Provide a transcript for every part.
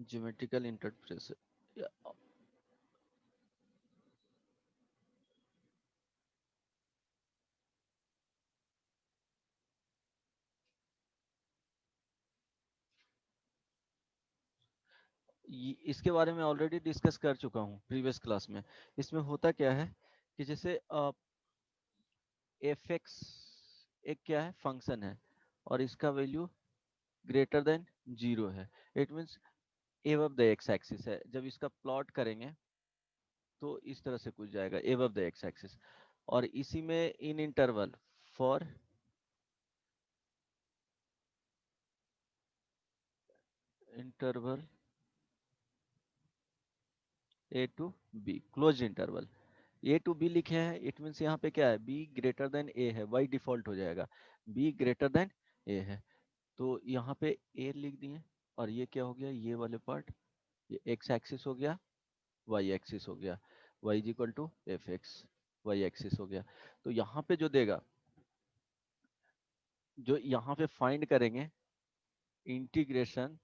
Geometrical interpretation इसके बारे में ऑलरेडी डिस्कस कर चुका हूँ प्रीवियस क्लास में। इसमें होता क्या है कि जैसे एफ एक्स एक क्या है फंक्शन है और इसका वैल्यू ग्रेटर देन 0 है। It means above the x axis है। जब इसका प्लॉट करेंगे तो इस तरह से कुछ जाएगा एबव द एक्स एक्सिस। और इसी में इन interval for interval a to b close interval a to b लिखे हैं। इट मीन्स यहाँ पे क्या है बी ग्रेटर देन ए है, वाई डिफॉल्ट हो जाएगा, बी ग्रेटर देन ए है। तो यहाँ पे ए लिख दिए और ये क्या हो गया ये वाले पार्ट, ये एक्स एक्सिस हो गया, वाई एक्सिस हो गया, y is equal to f x, y axis हो गया। तो यहाँ पे जो देगा, जो यहाँ पे फाइंड करेंगे integration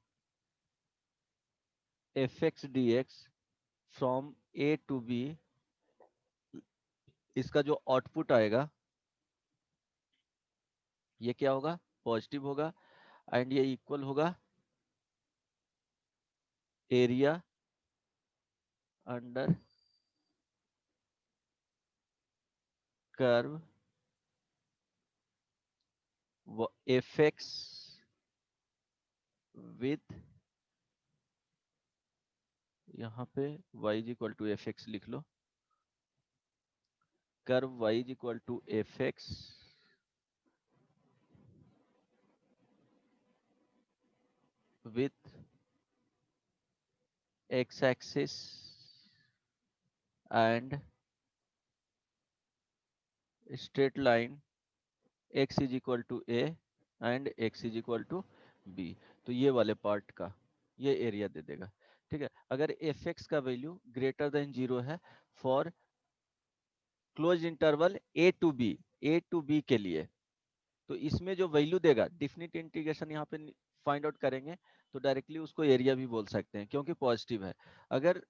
f x d x from a to b, इसका जो आउटपुट आएगा ये क्या होगा पॉजिटिव होगा एंड ये इक्वल होगा area under curve f x with, यहाँ पे y is equal to f x लिख लो, curve y is equal to f x with x axis and straight line x is equal to a and x is equal to b। तो ये वाले part का ये area दे देगा। ठीक है, अगर एफ एक्स का वैल्यू ग्रेटर देन 0 है for close interval a to b के लिए, तो इसमें जो वैल्यू देगा डिफिनिट इंटीग्रेशन यहाँ पे फाइंड आउट करेंगे तो डायरेक्टली उसको एरिया भी बोल सकते हैं क्योंकि पॉजिटिव है। अगर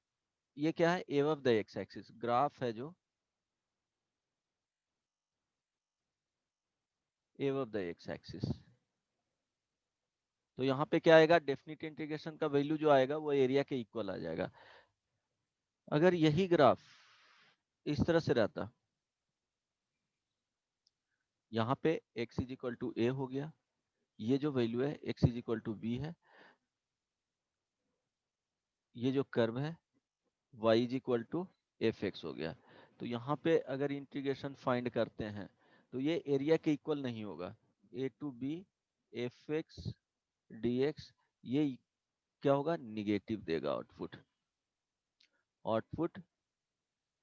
ये क्या है above the x axis graph है, जो एबव द एक्स एक्सिस, तो यहाँ पे क्या आएगा डेफिनिट इंटीग्रेशन का वैल्यू जो आएगा वो एरिया के इक्वल आ जाएगा। अगर यही ग्राफ इस तरह से रहता, यहाँ पे x is equal to a हो गया, ये जो वैल्यू है x is equal to b है, ये जो कर्व है y is equal to f x हो गया। तो यहाँ पे अगर इंटीग्रेशन फाइंड करते हैं तो ये एरिया के इक्वल नहीं होगा, a to b f x d x, ये क्या होगा निगेटिव देगा आउटपुट, आउटपुट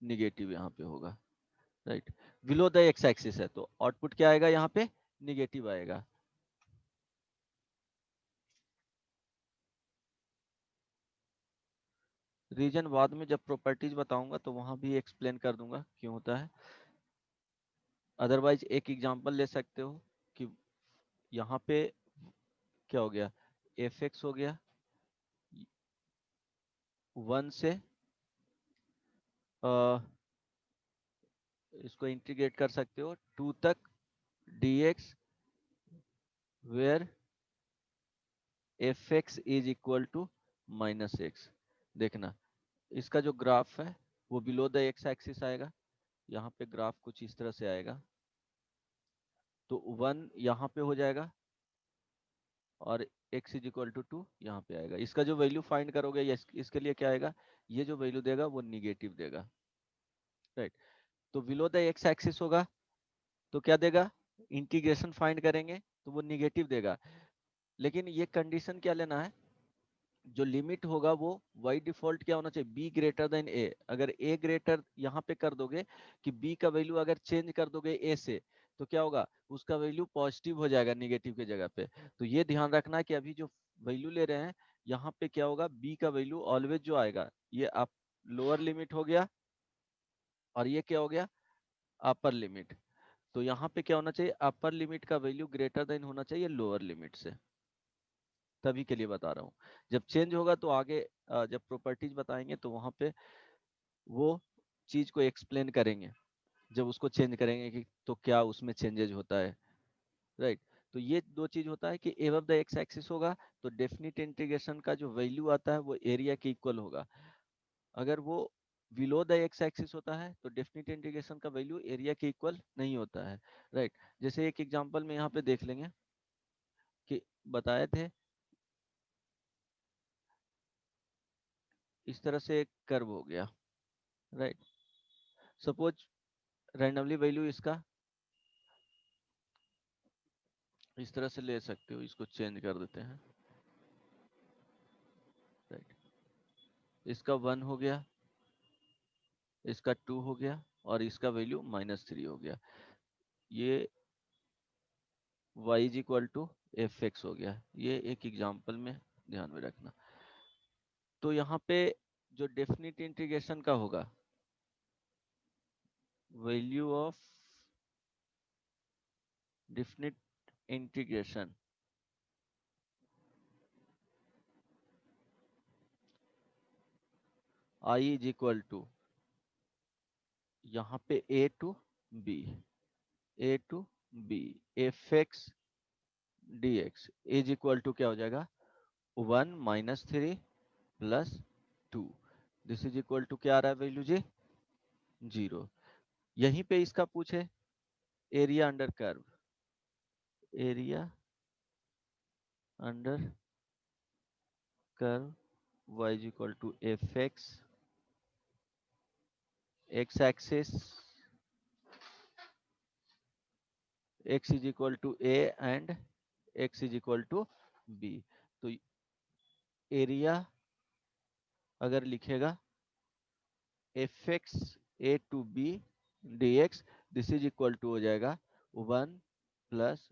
निगेटिव यहाँ पे होगा। Right, below the x axis है तो आउटपुट क्या आएगा यहाँ पे निगेटिव आएगा। रीजन बाद में जब प्रॉपर्टीज बताऊंगा तो वहां भी एक्सप्लेन कर दूंगा क्यों होता है। अदरवाइज एक एग्जांपल ले सकते हो कि यहाँ पे क्या हो गया एफ एक्स हो गया 1 से इसको इंटीग्रेट कर सकते हो 2 तक d x where f x is equal to minus x. देखना इसका जो ग्राफ है वो बिलो द एक्स एक्सिस आएगा, यहाँ पे ग्राफ कुछ इस तरह से आएगा, तो 1 यहाँ पे हो जाएगा और x इज इक्वल टू 2 यहाँ पे आएगा। इसका जो वैल्यू फाइंड करोगे इसके लिए क्या आएगा, ये जो वैल्यू देगा वो निगेटिव देगा। राइट, तो बिलो द एक्स एक्सिस होगा तो क्या देगा, इंटीग्रेशन फाइंड करेंगे तो वो निगेटिव देगा। लेकिन ये कंडीशन क्या लेना है, जो लिमिट होगा वो y डिफॉल्ट क्या होना चाहिए b ग्रेटर देन a। अगर a ग्रेटर यहाँ पे कर दोगे कि b का वैल्यू अगर चेंज कर दोगे a से तो क्या होगा उसका वैल्यू पॉजिटिव हो जाएगा निगेटिव के जगह पे। तो ये ध्यान रखना है कि अभी जो वैल्यू ले रहे हैं यहाँ पे क्या होगा b का वैल्यू ऑलवेज जो आएगा ये आप लोअर लिमिट हो गया और ये क्या हो गया अपर लिमिट। तो यहाँ पे क्या होना चाहिए अपर लिमिट का वैल्यू ग्रेटर देन होना चाहिए लोअर लिमिट से। तभी के लिए बता रहा हूँ। जब चेंज होगा तो आगे जब प्रॉपर्टीज बताएंगे तो वहां पे वो चीज को एक्सप्लेन करेंगे, जब उसको चेंज करेंगे कि तो क्या उसमें चेंजेज होता है, राइट। तो ये दो चीज होता है कि एबव द एक्स एक्सिस होगा तो डेफिनिट इंटीग्रेशन का जो वैल्यू आता है वो एरिया के इक्वल होगा। अगर वो बिलो द एक्स एक्सिस होता है तो डेफिनिट इंटीग्रेशन का वैल्यू एरिया के इक्वल नहीं होता है, राइट। जैसे एक एग्जांपल में यहाँ पे देख लेंगे कि बताए थे इस तरह से एक कर्व हो गया, राइट। सपोज रैंडमली वैल्यू इसका इस तरह से ले सकते हो, इसको चेंज कर देते हैं, राइट। इसका 1 हो गया, इसका 2 हो गया और इसका वैल्यू -3 हो गया। ये y is equal to f x हो गया। ये एक एग्जाम्पल में ध्यान में रखना। तो यहाँ पे जो डेफिनिट इंटीग्रेशन का होगा value of definite integration I is equal to यहाँ पे a to b f x d x is equal to क्या हो जाएगा 1 -3 plus 2। This is equal to क्या आ रहा है वैल्यू जी 0। यहीं पे इसका पूछे area under curve, area under curve y is equal to f x axis x is equal to a and x is equal to b। तो एरिया अगर लिखेगा f x a to b d x, this is equal to हो जाएगा 1 plus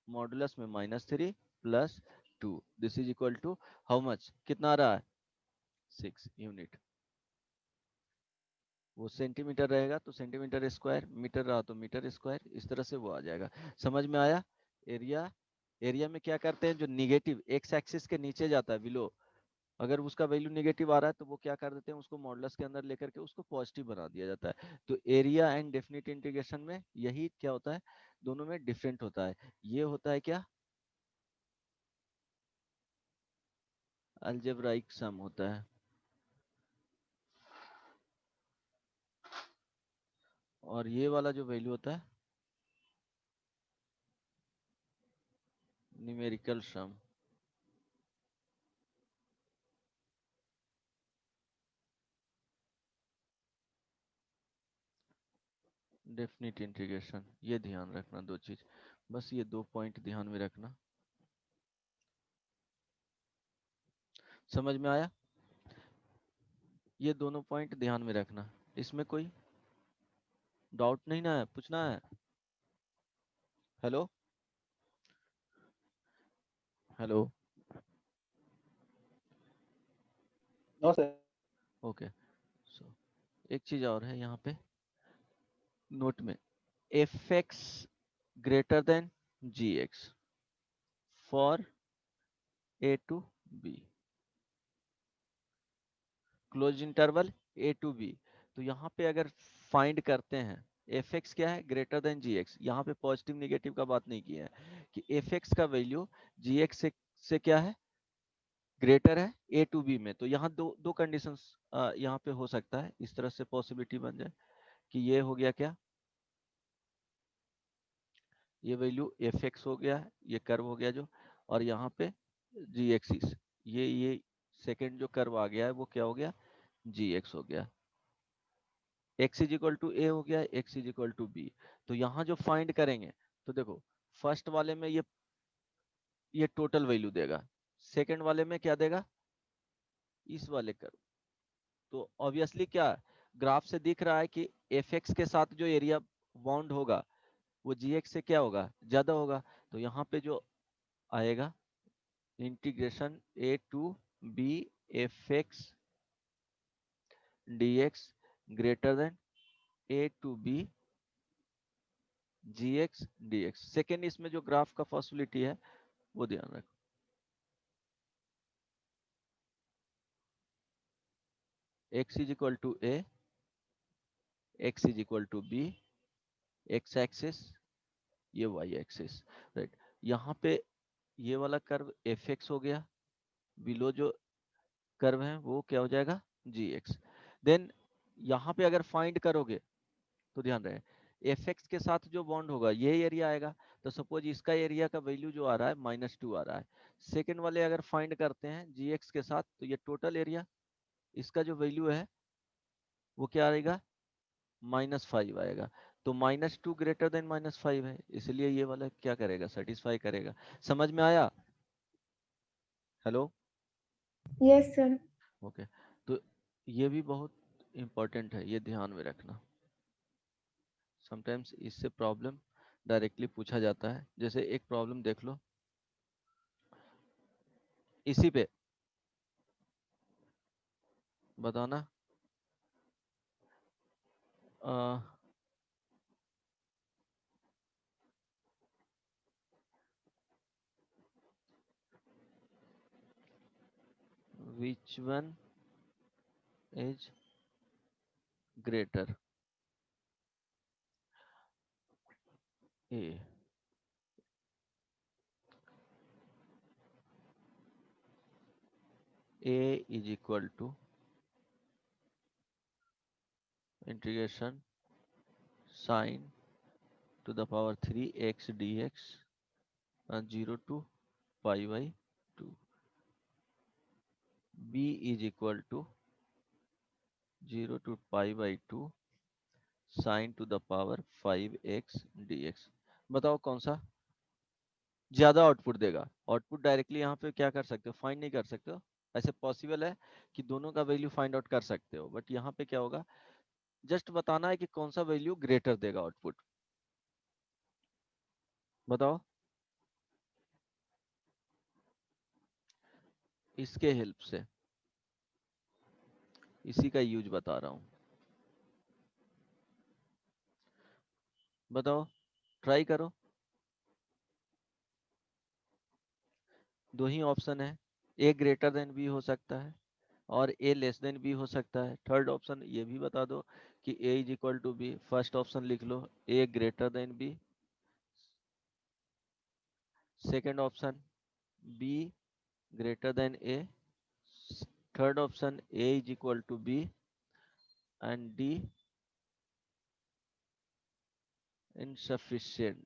modulus में -3 plus 2। This is equal to how much, कितना आ रहा है 6 यूनिट। वो सेंटीमीटर रहेगा तो सेंटीमीटर स्क्वायर, मीटर रहा तो मीटर स्क्वायर, इस तरह से वो आ जाएगा। समझ में आया। एरिया, एरिया में क्या करते हैं जो निगेटिव एक्स एक्सिस के नीचे जाता है बिलो, अगर उसका वैल्यू नेगेटिव आ रहा है तो वो क्या कर देते हैं उसको मॉडुलस के अंदर लेकर के उसको पॉजिटिव बना दिया जाता है। तो एरिया एंड डेफिनिट इंटीग्रेशन में यही क्या होता है, दोनों में डिफरेंट होता है। ये होता है क्या अलजेब्राइक सम होता है, और ये वाला जो वैल्यू होता है न्यूमेरिकल सम। डेफिनिट इंटीग्रेशन, ये ध्यान रखना दो चीज, बस ये दो पॉइंट ध्यान में रखना। समझ में आया। ये दोनों पॉइंट ध्यान में रखना, इसमें कोई डाउट नहीं ना है, पूछना है। Hello hello. No sir. Okay. So एक चीज और है यहाँ पे नोट में, f x greater than g x for a to b, close interval a to b. तो यहाँ पे अगर फाइंड करते हैं एफ एक्स क्या है ग्रेटर देन जी एक्स, यहाँ पे पॉजिटिव निगेटिव का बात नहीं किया है कि एफ एक्स का वैल्यू जी एक्स से क्या है ग्रेटर है ए टू बी में। तो यहाँ दो दो कंडीशंस यहाँ पे हो सकता है, इस तरह से पॉसिबिलिटी बन जाए कि ये हो गया क्या, ये वैल्यू एफ एक्स हो गया, ये कर्व हो गया जो, और यहाँ पे जी एक्सिस, ये सेकेंड जो कर्व आ गया है वो क्या हो गया जी एक्स हो गया। X is equal to a हो गया, x is equal to b. तो यहाँ जो फाइंड करेंगे तो देखो फर्स्ट वाले में ये टोटल वैल्यू देगा, सेकेंड वाले में क्या देगा इस वाले कर्व। तो ऑब्वियसली क्या ग्राफ से दिख रहा है कि एफ एक्स के साथ जो एरिया बाउंड होगा वो जी एक्स से क्या होगा ज्यादा होगा। तो यहाँ पे जो आएगा integration a to b f x d x greater than a to b g x d x. Second इसमें जो ग्राफ का पॉसिबिलिटी है वो ध्यान रखो। x is equal to a, x is equal to b, x axis, ये y axis, right. यहाँ पे ये वाला कर्व fx हो गया, बिलो जो कर्व है वो क्या हो जाएगा, gx। देन यहाँ पे अगर फाइंड करोगे तो ध्यान रहे fx के साथ जो बॉन्ड होगा ये एरिया आएगा। तो सपोज इसका एरिया का वैल्यू जो आ रहा है -2 आ रहा है। सेकेंड वाले अगर फाइंड करते हैं gx के साथ, तो ये टोटल एरिया, इसका जो वैल्यू है वो क्या आएगा, -5 आएगा। तो -2 ग्रेटर देन -5 है, इसलिए ये वाला क्या करेगा, सेटिस्फाई करेगा। समझ में आया? हेलो? Yes sir. ओके। तो ये भी बहुत इंपॉर्टेंट है, ये ध्यान में रखना। समटाइम्स इससे प्रॉब्लम डायरेक्टली पूछा जाता है। जैसे एक प्रॉब्लम देख लो, इसी पे बताना, which one is greater, a, a is equal to integration sine to the power 3x dx 0 to pi by 2, b is equal to 0 to pi by 2 sine to the power 5x dx। बताओ कौन सा ज्यादा output देगा। Output directly यहाँ पे क्या कर सकते हो, फाइंड नहीं कर सकते हो। ऐसे पॉसिबल है कि दोनों का वैल्यू फाइंड आउट कर सकते हो, बट यहाँ पे क्या होगा, जस्ट बताना है कि कौन सा वैल्यू ग्रेटर देगा आउटपुट। बताओ, इसके हेल्प से, इसी का यूज बता रहा हूं। बताओ, ट्राई करो। दो ही ऑप्शन है, ए ग्रेटर देन बी हो सकता है और ए लेस देन बी हो सकता है। थर्ड ऑप्शन ये भी बता दो कि a is equal to b. First option लिख लो, a greater than b. Second option, b greater than a. Third option, a is equal to b and d insufficient.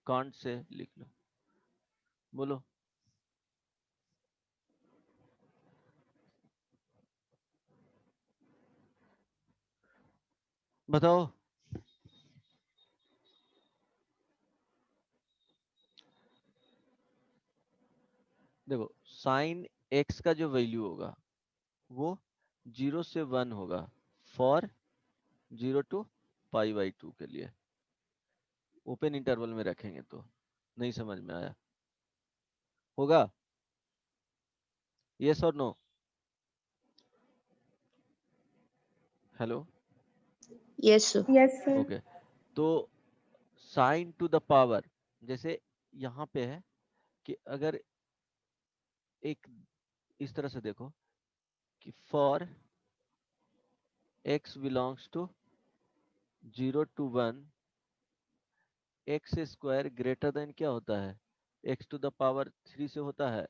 Can't say लिख लो, बोलो। बताओ, देखो साइन एक्स का जो value होगा वो 0 से 1 होगा फॉर 0 टू पाई बाई 2 के लिए। ओपन इंटरवल में रखेंगे तो नहीं समझ में आया होगा, यस और no? Hello? Yes sir. Yes sir. Okay. तो साइन टू द पावर, जैसे यहाँ पे है कि अगर एक इस तरह से देखो कि for x belongs to 0 to 1, x square greater than क्या होता है, x टू द पावर 3 से होता है,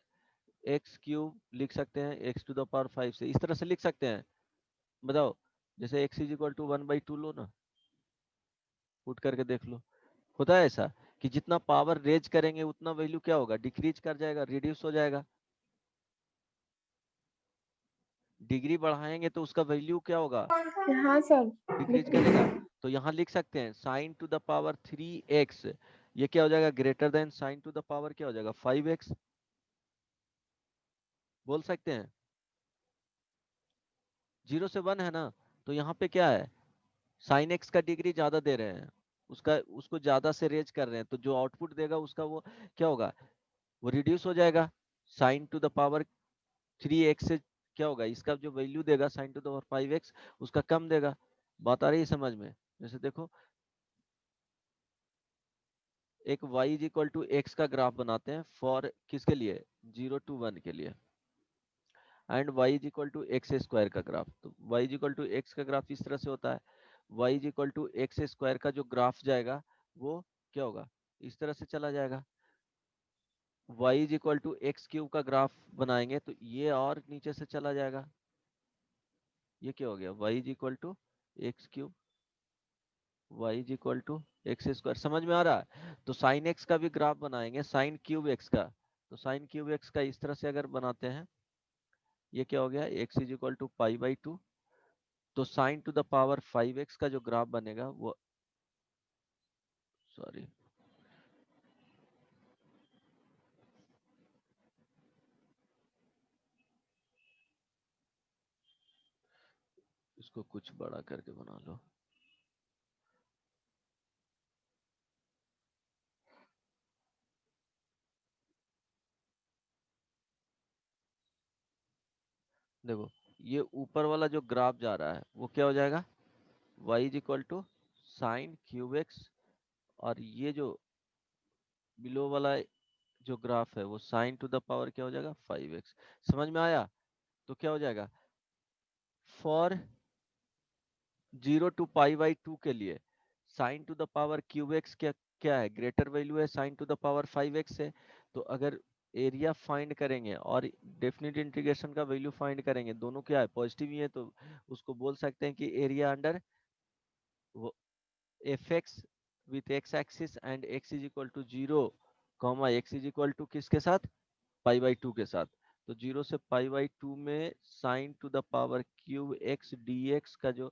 एक्स क्यूब लिख सकते हैं x टू द पावर 5 से, इस तरह से लिख सकते हैं। बताओ, जैसे x इज इक्वल टू 1/2 लो ना, पुट करके देख लो। होता है ऐसा कि जितना पावर रेज करेंगे उतना वैल्यू क्या होगा, डिक्रीज कर जाएगा, रिड्यूस हो जाएगा। डिग्री बढ़ाएंगे तो उसका वैल्यू क्या होगा, हाँ सर। डिक्रीज करेगा। तो यहाँ लिख सकते हैं sign to the power 3x, ये क्या हो जाएगा, greater than sign to the power क्या हो जाएगा, 5x। बोल सकते हैं 0 से 1 है ना, तो यहाँ पे क्या है, साइन एक्स का डिग्री ज्यादा दे रहे हैं, उसका उसको ज्यादा से रेज कर रहे हैं, तो जो आउटपुट देगा उसका वो क्या होगा, वो रिड्यूस हो जाएगा। Sign to the power 3x से क्या होगा, इसका जो वैल्यू देगा sign to the power 5x, उसका कम देगा। बात आ रही है समझ में? जैसे देखो, एक y is equal to x का ग्राफ बनाते हैं फॉर किसके लिए, 0 टू 1 के लिए। And y is equal to x square का ग्राफ। तो y is equal to x का ग्राफ इस तरह से होता है, y is equal to x square का जो ग्राफ जाएगा वो क्या होगा, इस तरह से चला जाएगा। y is equal to x cube का ग्राफ बनाएंगे तो ये और नीचे से चला जाएगा, ये क्या हो गया, y is equal to x cube, y is equal to x square. समझ में आ रहा है? तो साइन एक्स का भी ग्राफ बनाएंगे, साइन क्यूब एक्स का। तो साइन क्यूब एक्स का इस तरह से अगर बनाते हैं, ये क्या हो गया, x is equal to pi by 2। तो sine to the power 5x का जो ग्राफ बनेगा वो, सॉरी, इसको कुछ बड़ा करके बना लो। देखो ये ऊपर वाला जो ग्राफ जा रहा है वो क्या हो जाएगा, y is equal to sine cube x, और ये जो बिलो वाला जो ग्राफ है वो साइन टू द पावर क्या हो जाएगा, 5x। समझ में आया? तो क्या हो जाएगा, फॉर 0 टू पाई बाई 2 के लिए sign to the power cube x क्या क्या है, ग्रेटर वैल्यू है sign to the power 5x है। तो अगर एरिया फाइंड करेंगे और डेफिनेट इंटीग्रेशन का वैल्यू फाइंड करेंगे, दोनों क्या है, पॉजिटिव ही है, तो उसको बोल सकते हैं कि area under f x with x axis and x is equal to 0 comma x is equal to किसके साथ, पाई बाई 2 के साथ। तो 0 से पाई बाई 2 में sine to the power cube x d x का जो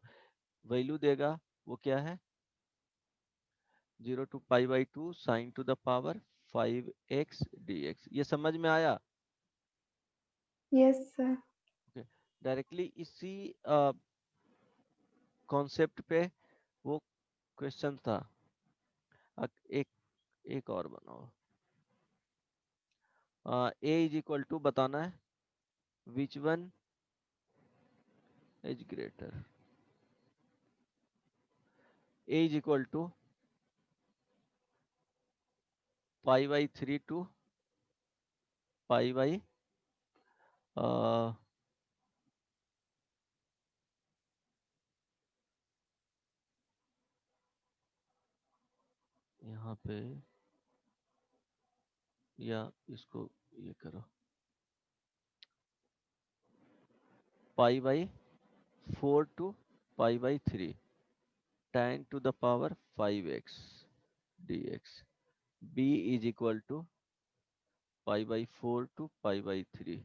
वैल्यू देगा वो क्या है, 0 to pi by 2 sine to the power 5x dx। ये समझ में आया? Yes, sir. डायरेक्टली इसी कॉन्सेप्ट पे वो क्वेश्चन था। एक एक और बनाओ। a इज इक्वल टू बताना है which one is greater, a is equal to pi by 3 to pi by यहाँ पे, या इसको ये करो, pi by 4 to pi by 3 tan to the power 5x dx। b is equal to pi by 4 to pi by 3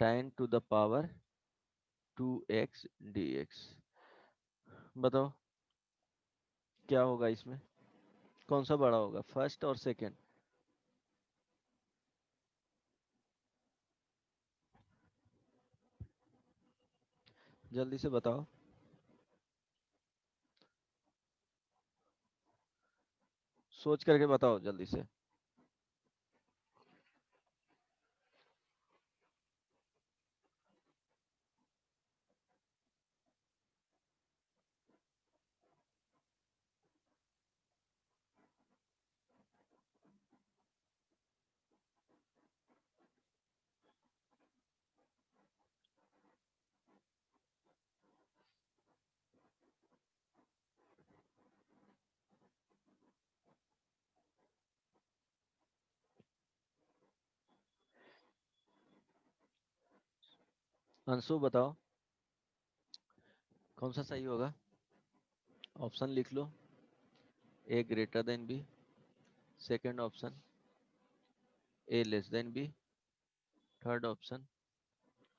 tan to the power 2x dx। बताओ क्या होगा इसमें, कौन सा बड़ा होगा, फर्स्ट और सेकंड? जल्दी से बताओ, सोच करके बताओ जल्दी से। अंशु बताओ कौन सा सही होगा, ऑप्शन लिख लो। a greater than b, second option a less than b, third option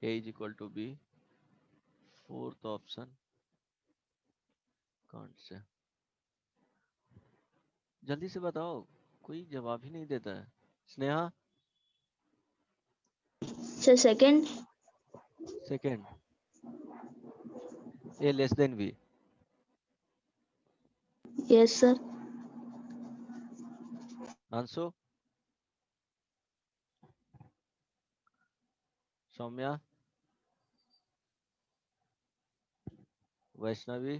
a is equal to b, fourth option कौन से, जल्दी से बताओ, कोई जवाब ही नहीं देता है। Sneha? So second. Second, a less than b। Yes, sir. Anshu? Saumya? Vaishnavi?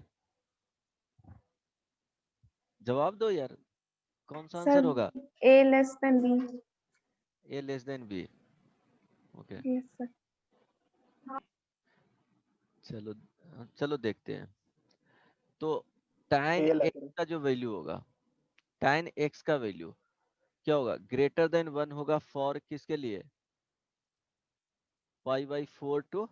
जवाब दो यार, कौन सा आंसर Sir, होगा? A less than B. a less than b। Okay, Yes, sir. चलो चलो देखते हैं। तो tan ए x का जो वैल्यू होगा, tan x का वैल्यू क्या होगा, ग्रेटर देन 1 होगा फॉर किसके लिए, π/4 टू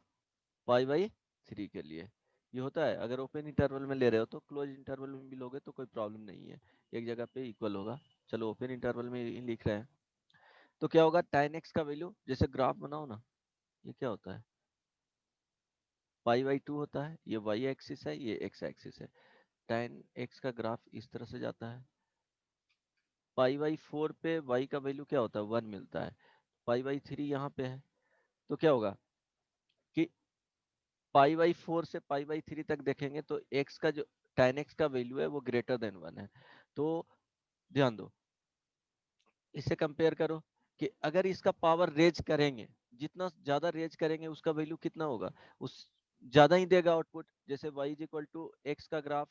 π/3 के लिए। ये होता है अगर ओपन इंटरवल में ले रहे हो, तो क्लोज इंटरवल में भी लोगे तो कोई प्रॉब्लम नहीं है, एक जगह पे इक्वल होगा। चलो ओपन इंटरवल में ही लिख रहे हैं। तो क्या होगा, tan x का वैल्यू, जैसे ग्राफ बनाओ ना, ये क्या होता है, π/2 होता है, ये y एक्सिस है, ये x एक्सिस है। tan x का ग्राफ इस तरह से जाता है। π/4 पे y का वैल्यू क्या होता है, 1 मिलता है। π/3 यहाँ पे है, तो क्या होगा कि π/4 से π/3 तक देखेंगे तो x का जो tan x का वैल्यू है वो ग्रेटर देन 1 है। तो ध्यान दो, इससे कंपेयर करो कि अगर इसका पावर रेज करेंगे, जितना ज्यादा रेज करेंगे उसका वैल्यू कितना होगा, उस ज्यादा ही देगा आउटपुट। जैसे y is equal to x का ग्राफ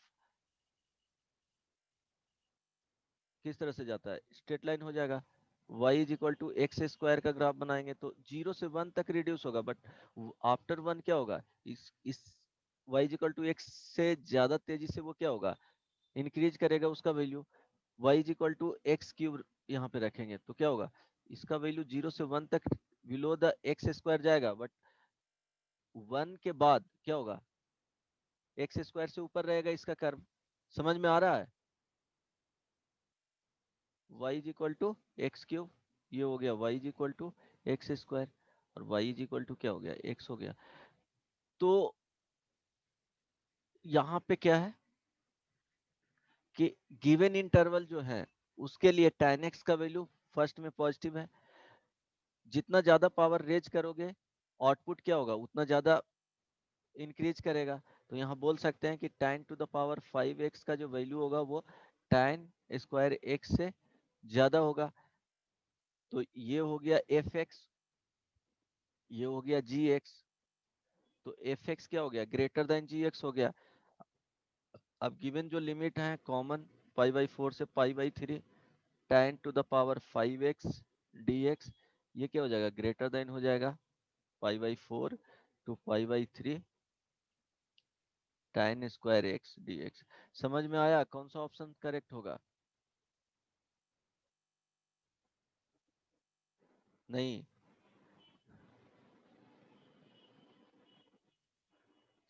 किस तरह से जाता है, स्ट्रेट लाइन हो जाएगा। y is equal to x square का ग्राफ बनाएंगे तो 0 से 1 तक रिड्यूस होगा, बट आफ्टर 1 क्या होगा, इस y is equal to x से ज्यादा तेजी से वो क्या होगा, इंक्रीज करेगा उसका value. y is equal to x cube यहाँ पे रखेंगे तो क्या होगा, इसका वैल्यू 0 से 1 तक बिलो द एक्स स्क्वायर जाएगा, बट 1 के बाद क्या होगा, एक्स स्क्वायर से ऊपर रहेगा इसका कर्व। समझ में आ रहा है, y is equal to x cube, ये हो गया y is equal to x square, और y इज इक्वल टू क्या हो गया, x हो गया। तो यहाँ पे क्या है कि गिवन इंटरवल जो है उसके लिए tan x का वैल्यू फर्स्ट में पॉजिटिव है। जितना ज्यादा पावर रेज करोगे आउटपुट क्या होगा, उतना ज्यादा इंक्रीज करेगा। तो यहाँ बोल सकते हैं कि tan to the power 5x का जो वैल्यू होगा वो tan स्क्वायर x से ज्यादा होगा। तो ये हो गया fx, ये हो गया gx। तो fx क्या हो गया, ग्रेटर देन gx हो गया। अब गिवन जो लिमिट है कॉमन, π/4 से π/3, tan to the power 5x dx, ये क्या हो जाएगा, ग्रेटर देन हो जाएगा π/4 to π/3 tan square x dx। समझ में आया कौन सा ऑप्शन करेक्ट होगा, नहीं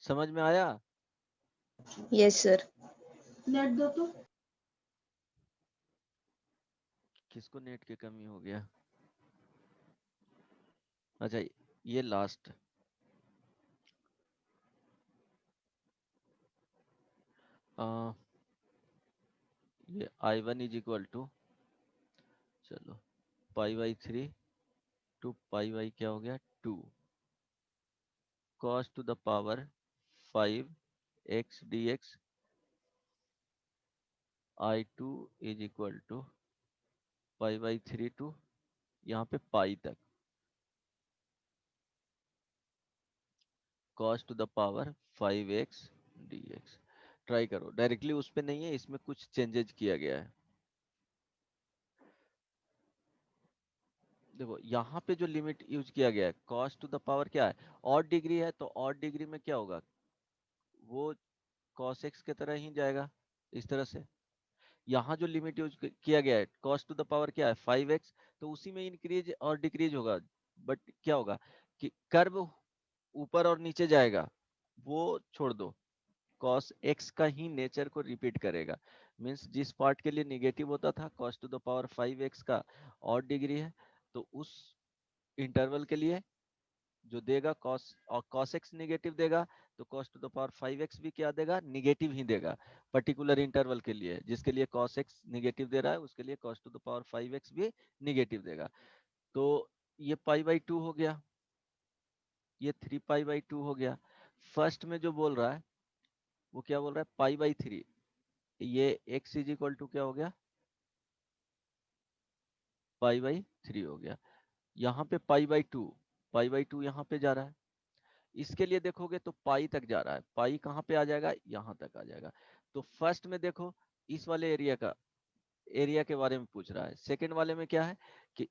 समझ में आया, Yes, sir. किसको नेट की कमी हो गया। अच्छा ये लास्ट, ये I1 इज इक्वल टू, चलो π/3 टू π/ क्या हो गया 2 cos to the power 5x dx। I2 is equal to π/3 to यहाँ पे पाई तक cos to the power 5x dx। Try करो, डायरेक्टली उस पे नहीं है, इसमें कुछ चेंजेस किया गया है। देखो यहाँ पे जो लिमिट यूज किया गया है cos टू द पावर क्या है, ऑड डिग्री है, तो ऑड डिग्री में क्या होगा, वो cos x के तरह ही जाएगा इस तरह से। यहाँ जो लिमिट यूज किया गया है cos टू द पावर क्या है 5x, तो उसी में इंक्रीज और डिक्रीज होगा, बट क्या होगा कि कर्व ऊपर और नीचे जाएगा, वो छोड़ दो, cos x का ही नेचर को रिपीट करेगा। मींस जिस पार्ट के लिए निगेटिव होता था cos to the power 5x का और डिग्री है, तो उस इंटरवल के लिए जो देगा cos, और cos x निगेटिव देगा तो cos to the power 5x भी क्या देगा, निगेटिव ही देगा। पर्टिकुलर इंटरवल के लिए जिसके लिए cos x निगेटिव दे रहा है उसके लिए cos to the power 5x भी निगेटिव देगा। तो ये π/2 हो गया, ये 3π/2 हो गया। फर्स्ट में जो बोल रहा है वो क्या बोल रहा है π/3, ये x इज इक्वल टू क्या हो गया, π/3 हो गया। यहाँ पे π/2 यहाँ पे जा रहा है, इसके लिए देखोगे तो पाई तक जा रहा है, पाई कहाँ पे आ जाएगा, यहाँ तक आ जाएगा। तो फर्स्ट में देखो इस वाले एरिया के बारे में पूछ रहा है, सेकंड वाले में क्या है कि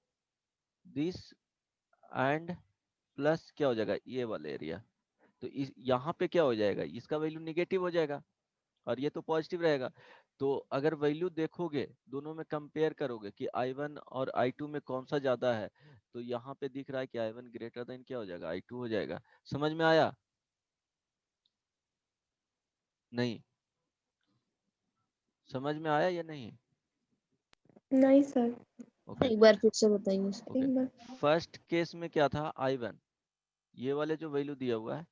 दिस एंड प्लस क्या हो जाएगा, ये वाला एरिया, तो इस यहाँ पे क्या हो जाएगा, इसका वैल्यू निगेटिव हो जाएगा और ये तो पॉजिटिव रहेगा। तो अगर वैल्यू देखोगे, दोनों में कंपेयर करोगे कि I1 और I2 में कौन सा ज्यादा है, तो यहाँ पे दिख रहा है कि I1 ग्रेटर देन क्या हो जाएगा, I2 हो जाएगा। समझ में आया? नहीं समझ में आया या नहीं? नहीं सर, ओके एक बार फिर से बताइए सर। ओके। एक बार। फर्स्ट केस में क्या था, I1 ये वाले जो वैल्यू दिया हुआ है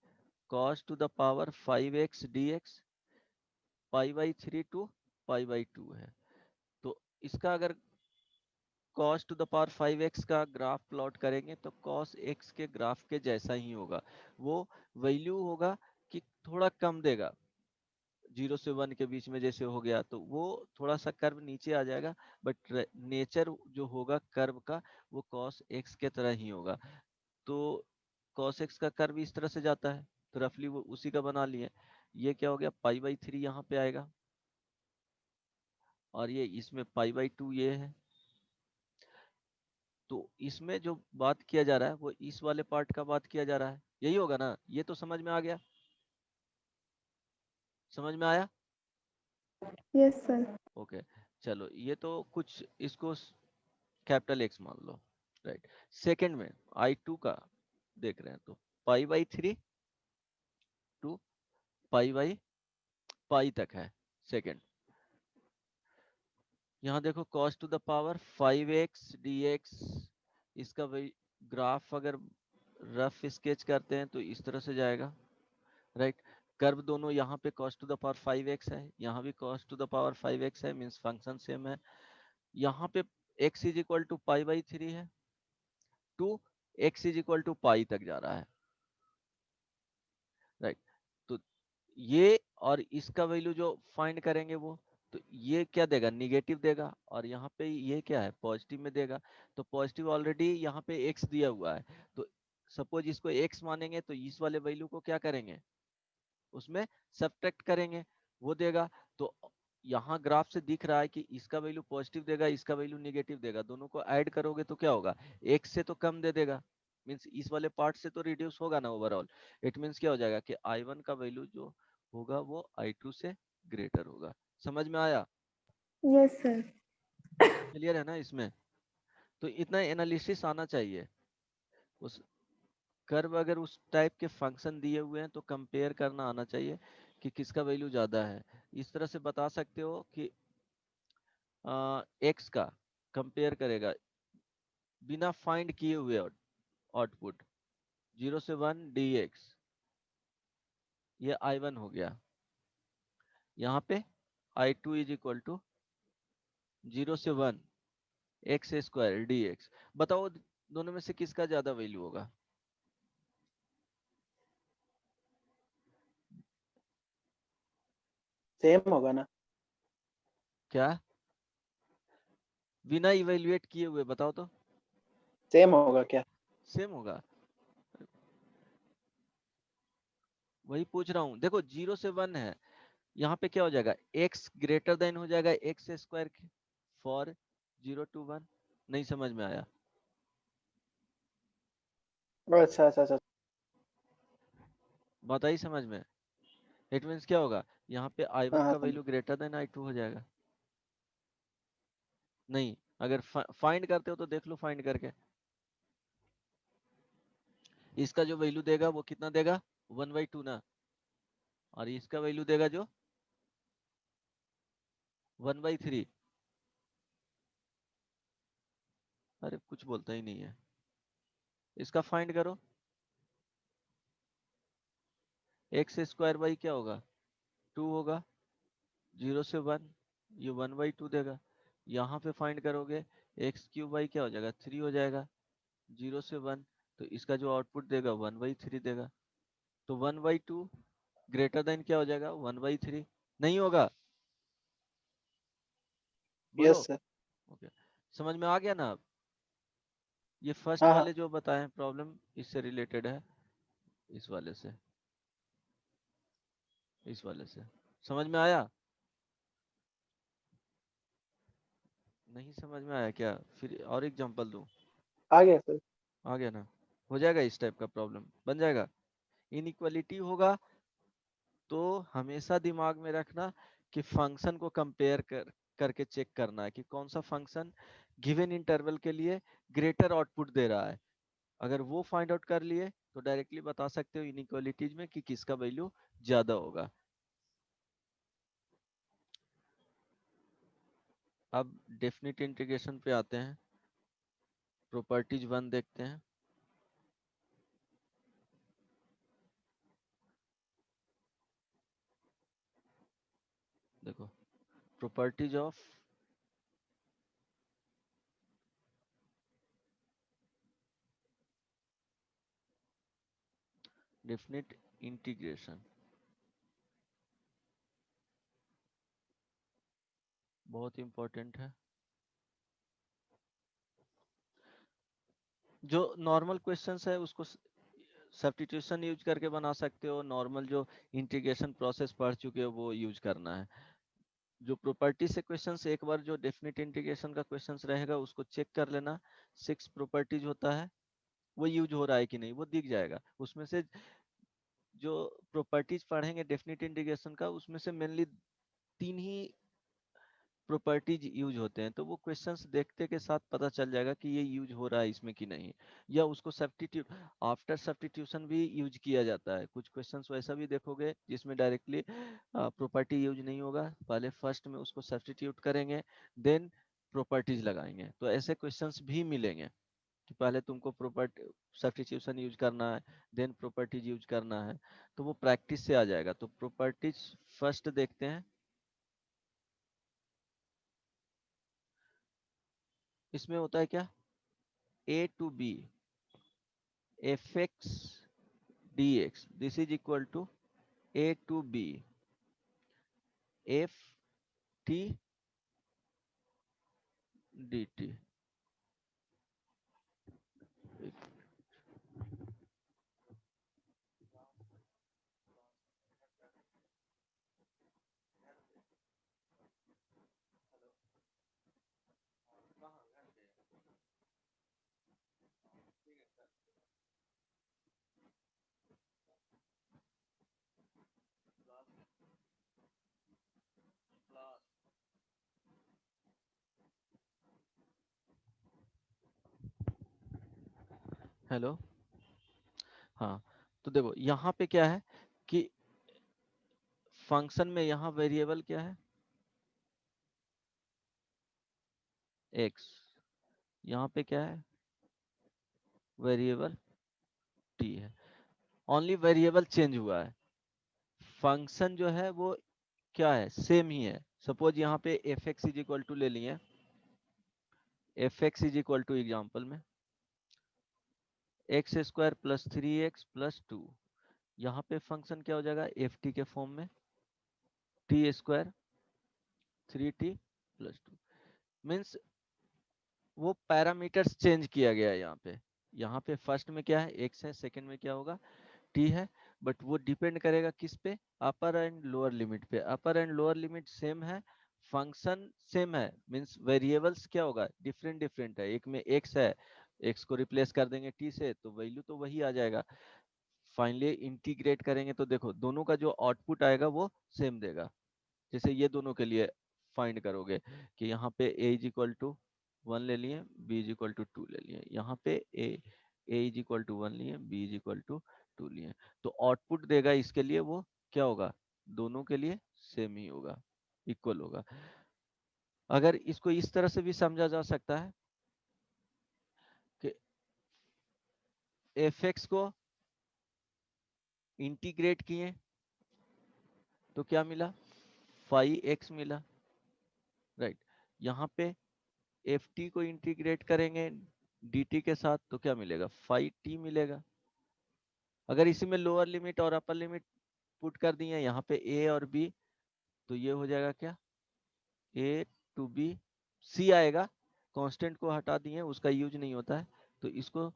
cos to the power 5x dx pi by 3 to pi by 2 है। तो इसका अगर cos to the power 5x का ग्राफ प्लॉट करेंगे तो cos x के ग्राफ के जैसा ही होगा। वो वैल्यू होगा कि थोड़ा कम देगा, 0 से 1 के बीच में जैसे हो गया, तो वो थोड़ा सा कर्व नीचे आ जाएगा, बट नेचर जो होगा कर्व का वो cos x के तरह ही होगा। तो cos x का कर्व इस तरह से जाता है, तो रफली वो उसी का बना लिए। ये क्या हो गया, पाई बाई 3 यहाँ पे आएगा और ये इसमें पाई बाई 2 ये है। तो इसमें जो बात किया जा रहा है वो इस वाले पार्ट का बात किया जा रहा है, यही होगा ना? ये तो समझ में आ गया, समझ में आया? Yes sir. ओके चलो, ये तो कुछ इसको कैपिटल एक्स मान लो, राइट। सेकंड में I2 का देख रहे हैं, तो pi by 3 to pi by pi तक है सेकंड। यहाँ देखो cos to the power 5x dx, इसका वही ग्राफ अगर रफ स्केच करते हैं तो इस तरह से जाएगा, राइट। कर्व दोनों यहाँ पे cos to the power 5x है, यहाँ भी cos to the power 5x है, मींस फंक्शन सेम है। यहाँ पे x is equal to pi by 3 है, to x is equal to pi तक जा रहा है, राइट। तो ये और इसका वैल्यू जो फाइंड करेंगे वो, तो ये क्या देगा, निगेटिव देगा, और यहाँ पे ये क्या है, पॉजिटिव में देगा। तो पॉजिटिव ऑलरेडी यहाँ पे x दिया हुआ है, तो सपोज इसको x मानेंगे तो इस वाले वैल्यू को क्या करेंगे, उसमें सब्ट्रैक्ट करेंगे, वो देगा। तो यहाँ ग्राफ से दिख रहा है कि इसका वैल्यू पॉजिटिव देगा, इसका वैल्यू निगेटिव देगा, दोनों को ऐड करोगे तो क्या होगा, x से तो कम दे देगा, मींस इस वाले पार्ट से तो रिड्यूस होगा ना ओवरऑल। इट मींस क्या हो जाएगा कि I1 का वैल्यू जो होगा वो I2 से ग्रेटर होगा। समझ में आया? Yes sir. क्लियर है ना इसमें? तो इतना एनालिसिस आना चाहिए। उस कर्व अगर उस टाइप के फंक्शन दिए हुए हैं तो कंपेयर करना आना चाहिए कि किसका वैल्यू ज्यादा है। इस तरह से बता सकते हो कि x का कंपेयर करेगा बिना फाइंड किए हुए आउटपुट 0 से 1 dx, ये I1 हो गया। यहाँ पे I2 इज इक्वल टू 0 से 1 x स्क्वायर dx। बताओ दोनों में से किसका ज्यादा वैल्यू होगा? सेम होगा ना? क्या बिना इवेल्युएट किए हुए बताओ तो? सेम होगा क्या? सेम होगा, वही पूछ रहा हूँ। देखो 0 से 1 है, यहाँ पे क्या हो जाएगा, x ग्रेटर देन हो जाएगा x स्क्वायर फॉर 0 to 1। नहीं समझ में आया? अच्छा अच्छा अच्छा। बात आई समझ में? इट मीन्स क्या होगा, यहाँ पे हाँ I1 हाँ का समझ। वैल्यू ग्रेटर देन I2 हो जाएगा। नहीं, अगर फाइंड करते हो तो देख लो फाइंड करके, इसका जो वैल्यू देगा वो कितना देगा, 1/2 ना, और इसका वैल्यू देगा जो 1/3। अरे कुछ बोलता ही नहीं है, इसका फाइंड करो। एक्स स्क्वायर बाई क्या होगा, 2 होगा, 0 से 1 ये 1/2 देगा। यहाँ पे फाइंड करोगे एक्स क्यूब बाई क्या हो जाएगा, 3 हो जाएगा, 0 से 1, तो इसका जो आउटपुट देगा 1/3 देगा। तो 1/2 ग्रेटर देन क्या हो जाएगा, 1/3। नहीं होगा? बोलो। Yes sir. ओके, समझ में आ गया ना अब? ये फर्स्ट हाँ हाँ। वाले जो बताए प्रॉब्लम इससे रिलेटेड है, इस वाले से, इस वाले से। समझ में आया? नहीं समझ में आया क्या? फिर और एग्जांपल दूं? आ गया सर। आ गया ना? हो जाएगा, इस टाइप का प्रॉब्लम बन जाएगा। इनइक्वालिटी होगा तो हमेशा दिमाग में रखना कि फंक्शन को कंपेयर करके चेक करना है कि कौन सा फंक्शन गिवन इंटरवल के लिए ग्रेटर आउटपुट दे रहा है। अगर वो फाइंड आउट कर लिए तो डायरेक्टली बता सकते हो इनइक्वालिटीज में कि किसका वैल्यू ज्यादा होगा। अब डेफिनेट इंटीग्रेशन पे आते हैं, प्रॉपर्टीज 1 देखते हैं। देखो प्रॉपर्टीज ऑफ डेफिनेट इंटीग्रेशन बहुत इंपॉर्टेंट है। जो नॉर्मल क्वेश्चंस है उसको सब्स्टिट्यूशन यूज करके बना सकते हो, नॉर्मल जो इंटीग्रेशन प्रोसेस पढ़ चुके हो वो यूज करना है। जो प्रॉपर्टी से क्वेश्चंस, एक बार जो डेफिनेट इंटीग्रेशन का क्वेश्चंस रहेगा उसको चेक कर लेना, 6 प्रॉपर्टीज होता है, वो यूज हो रहा है कि नहीं वो दिख जाएगा। उसमें से जो प्रॉपर्टीज पढ़ेंगे डेफिनेट इंटीग्रेशन का उसमें से मेनली 3 ही प्रॉपर्टीज यूज होते हैं, तो वो क्वेश्चंस देखते के साथ पता चल जाएगा कि ये यूज हो रहा है इसमें कि नहीं, या उसको सब्स्टिट्यूट आफ्टर सब्स्टिट्यूशन भी यूज किया जाता है। कुछ क्वेश्चंस वैसा भी देखोगे जिसमें डायरेक्टली प्रॉपर्टी यूज नहीं होगा, पहले फर्स्ट में उसको सब्स्टिट्यूट करेंगे देन प्रॉपर्टीज लगाएंगे। तो ऐसे क्वेश्चंस भी मिलेंगे कि पहले तुमको प्रॉपर्टी सब्स्टिट्यूशन यूज करना है देन प्रॉपर्टीज यूज करना है, तो वो प्रैक्टिस से आ जाएगा। तो प्रॉपर्टीज फर्स्ट देखते हैं। इसमें होता है क्या, a to b fx dx this is equal to a to b f t dt। Hello, हाँ, तो देखो यहाँ पे क्या है कि फंक्शन में यहाँ वेरिएबल क्या है x, यहाँ पे क्या है वेरिएबल t है, ओनली वेरिएबल चेंज हुआ है, फंक्शन जो है वो क्या है सेम ही है। सपोज यहाँ पे f x is equal to ले लिए, f x is equal to example में x square plus 3x plus 2, यहाँ पे फंक्शन क्या हो जाएगा एफ टी के फॉर्म में t square 3t plus 2, means वो पैरामीटर्स चेंज किया गया है। यहाँ पे फर्स्ट में क्या है x है, सेकंड में क्या होगा t है, बट वो डिपेंड करेगा किस पे, अपर एंड लोअर लिमिट पे। अपर एंड लोअर लिमिट सेम है, फंक्शन सेम है, मींस वेरिएबल्स क्या होगा डिफरेंट डिफरेंट है। एक में x है, x को रिप्लेस कर देंगे t से तो वैल्यू तो वही आ जाएगा। फाइनली इंटीग्रेट करेंगे तो देखो दोनों का जो आउटपुट आएगा वो सेम देगा। जैसे ये दोनों के लिए फाइंड करोगे कि यहाँ पे a इज इक्वल टू 1 ले लिए, b इज इक्वल टू 2 ले लिए, यहाँ पे a इज इक्वल टू 1 लिए, b इज इक्वल टू 2 लिए, तो आउटपुट देगा इसके लिए वो क्या होगा, दोनों के लिए सेम ही होगा, इक्वल होगा। अगर इसको इस तरह से भी समझा जा सकता है कि fx को इंटीग्रेट किए तो क्या मिला 5x मिला, राइट। यहाँ पे ft को इंटीग्रेट करेंगे dt के साथ तो क्या मिलेगा 5t मिलेगा। अगर इसी में लोअर लिमिट और अपर लिमिट पुट कर दिए यहाँ पे a और b तो ये हो जाएगा क्या a to b, c आएगा, कांस्टेंट को हटा दिए उसका यूज नहीं होता है, तो इसको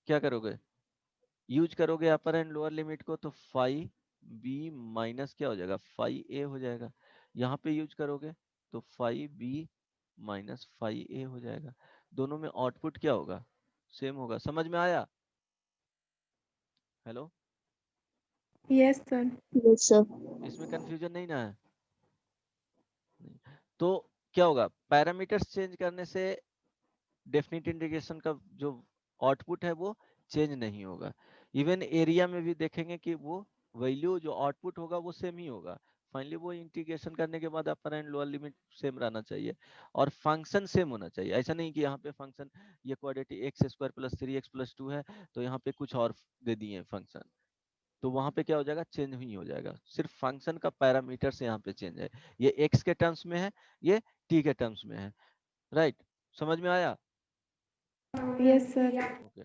क्या करोगे यूज करोगे अपर एंड लोअर लिमिट को तो 5b माइनस क्या हो जाएगा 5a हो जाएगा। यहाँ पे यूज करोगे तो 5b माइनस 5a हो जाएगा। दोनों में आउटपुट क्या होगा सेम होगा। समझ में आया? Hello, Yes, sir. Yes, sir. इसमें कंफ्यूजन नहीं ना है? नहीं। तो क्या होगा, पैरामीटर्स चेंज करने से डेफिनेट इंटीग्रेशन का जो आउटपुट है वो चेंज नहीं होगा। इवन एरिया में भी देखेंगे कि वो वैल्यू जो आउटपुट होगा वो सेम ही होगा। फाइनली वो इंटीग्रेशन करने के बाद अपर एंड लोअर लिमिट सेम रहना चाहिए और फंक्शन सेम होना चाहिए। ऐसा नहीं कि यहाँ पे फंक्शन ये quadratic x square plus 3x plus 2 है तो यहाँ पे कुछ और दे दिए फंक्शन, तो वहां पे क्या हो जाएगा, चेंज ही हो जाएगा। सिर्फ फंक्शन का पैरामीटर से यहाँ पे चेंज है। ये x के टर्म्स में है, ये t के टर्म्स में है। राइट, समझ में आया? Yes, sir. Okay,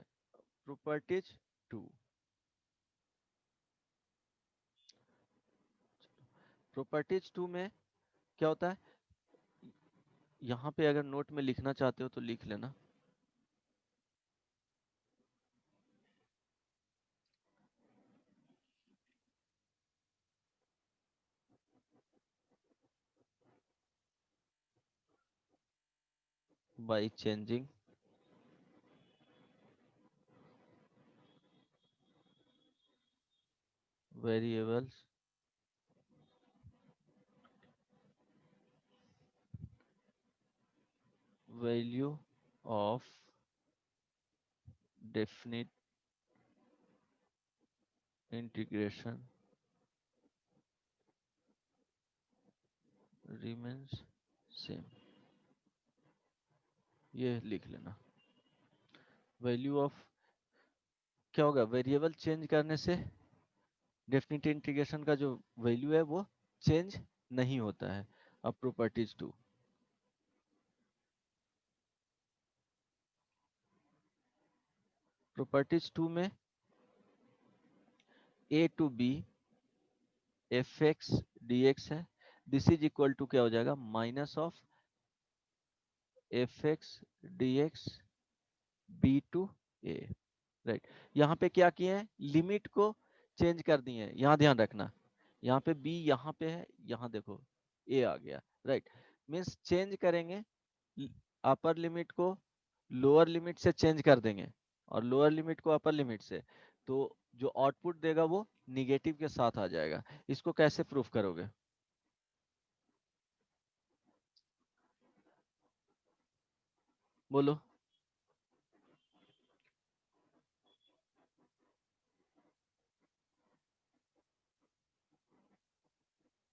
properties 2। Properties 2 में क्या होता है, यहाँ पे अगर नोट में लिखना चाहते हो तो लिख लेना। by changing variables value of definite integration remains same, ये लिख लेना। वैल्यू ऑफ क्या होगा, वेरिएबल चेंज करने से डेफिनेट इंटीग्रेशन का जो वैल्यू है वो चेंज नहीं होता है। अब प्रॉपर्टीज 2, प्रॉपर्टीज 2 में a to b f x d x है, दिस इज इक्वल टू क्या हो जाएगा, minus of f x d x b to a. Right, यहाँ पे क्या किए हैं, लिमिट को चेंज कर दिए हैं। यहाँ ध्यान रखना, यहाँ पे b यहाँ पे है, यहाँ देखो a आ गया। राइट, मीन्स चेंज करेंगे, अपर लिमिट को लोअर लिमिट से चेंज कर देंगे और लोअर लिमिट को अपर लिमिट से, तो जो आउटपुट देगा वो निगेटिव के साथ आ जाएगा। इसको कैसे प्रूफ करोगे, बोलो?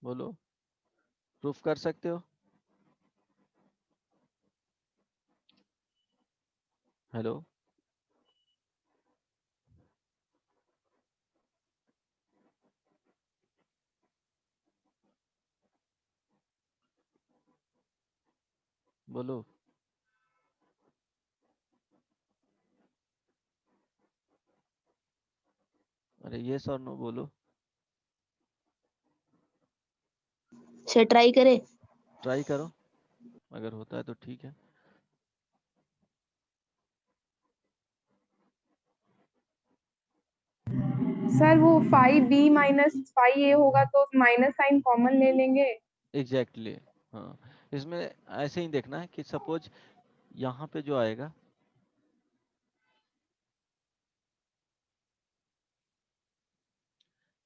बोलो, प्रूफ कर सकते हो? हेलो, बोलो। अरे यस और नो बोलो। सर ट्राई करे। ट्राई करो, अगर होता है तो ठीक है। सर वो 5b माइनस 5a होगा तो माइनस साइन कॉमन ले लेंगे। Exactly exactly. हाँ, इसमें ऐसे ही देखना है कि सपोज यहाँ पे जो आएगा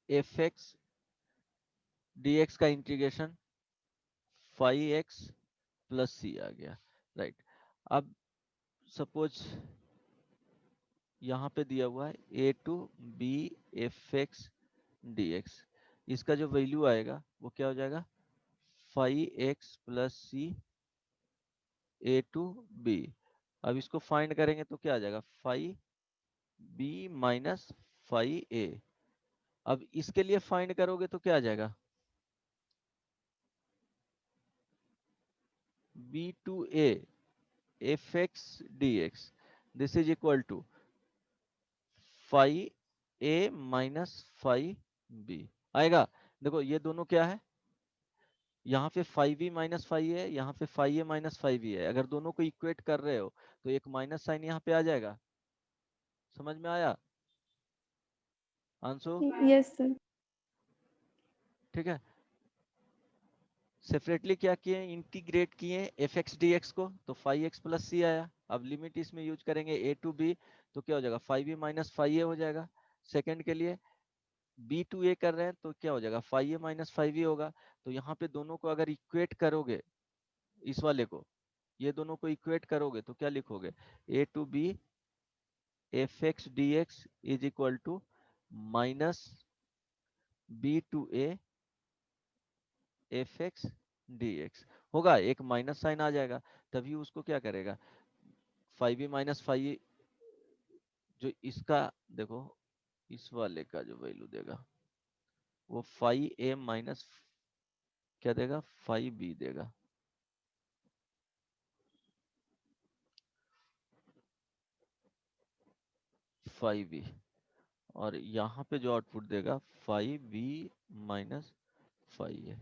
एफ एक्स डी एक्स का इंटीग्रेशन 5x प्लस सी आ गया। राइट, अब सपोज यहाँ पे दिया हुआ है a to b f x d x, इसका जो वैल्यू आएगा वो क्या हो जाएगा, 5x plus c a to b. अब इसको फाइंड करेंगे तो क्या आ जाएगा, 5b माइनस 5a। अब इसके लिए फाइंड करोगे तो क्या आ जाएगा, b to a f x d x, this is equal to 5a minus 5b आएगा। देखो ये दोनों क्या है, यहाँ पे 5b माइनस 5a है, यहाँ पे 5a माइनस 5b है। अगर दोनों को इक्वेट कर रहे हो तो एक माइनस साइन यहाँ पे आ जाएगा। समझ में आया आंसू? Yes sir. ठीक है, सेपरेटली क्या किए, इंटीग्रेट किए एफ एक्स डी एक्स को, तो 5x प्लस सी आया। अब लिमिट इसमें यूज करेंगे a टू b, तो क्या हो जाएगा, 5b माइनस 5a हो जाएगा। सेकेंड के लिए बी टू ए कर रहे हैं तो क्या हो जाएगा, 5a माइनस 5e होगा। तो यहाँ पे दोनों को अगर इक्वेट करोगे, इस वाले को, ये दोनों को इक्वेट करोगे तो क्या लिखोगे, a to b f x d x is equal to minus b to a f x d x होगा। एक माइनस साइन आ जाएगा, तभी उसको क्या करेगा, 5e माइनस 5e, जो इसका देखो, इस वाले का जो वैल्यू देगा वो 5a माइनस क्या देगा, 5b देगा। फाइव बी, और यहाँ पे जो आउटपुट देगा 5b माइनस 5a।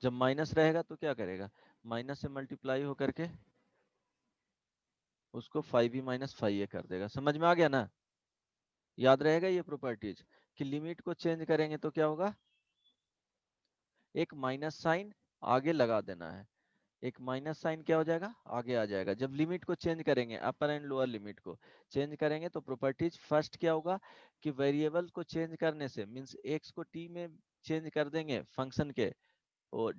जब माइनस रहेगा तो क्या करेगा, माइनस से मल्टीप्लाई होकर के उसको 5b माइनस 5a कर देगा। समझ में आ गया ना? याद रहेगा ये प्रॉपर्टीज कि लिमिट को चेंज करेंगे तो क्या होगा, एक माइनस साइन आगे लगा देना है, एक माइनस साइन क्या हो जाएगा, आगे आ जाएगा। जब लिमिट को चेंज करेंगे, अपर एंड लोअर लिमिट को चेंज करेंगे तो प्रॉपर्टीज फर्स्ट क्या होगा कि वेरिएबल को चेंज करने से, मींस एक्स को टी में चेंज कर देंगे फंक्शन के, वो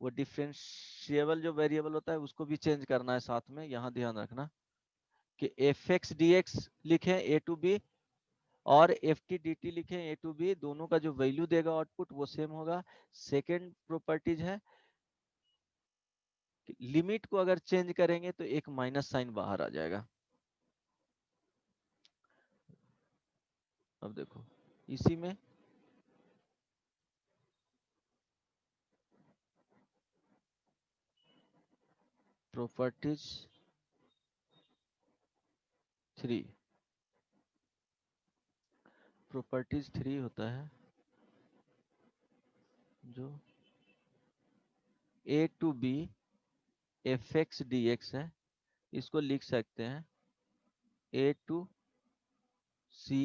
डिफरेंशिएबल जो वेरिएबल होता है उसको भी चेंज करना है साथ में। यहाँ ध्यान रखना कि एफ एक्स डी एक्स लिखे ए टू बी और एफ टी डी टी लिखे ए टू बी, दोनों का जो वैल्यू देगा आउटपुट वो सेम होगा। सेकेंड प्रॉपर्टीज है लिमिट को अगर चेंज करेंगे तो एक माइनस साइन बाहर आ जाएगा। अब देखो इसी में प्रॉपर्टीज 3, प्रॉपर्टीज 3 होता है जो a to b f x d x है, इसको लिख सकते हैं a to c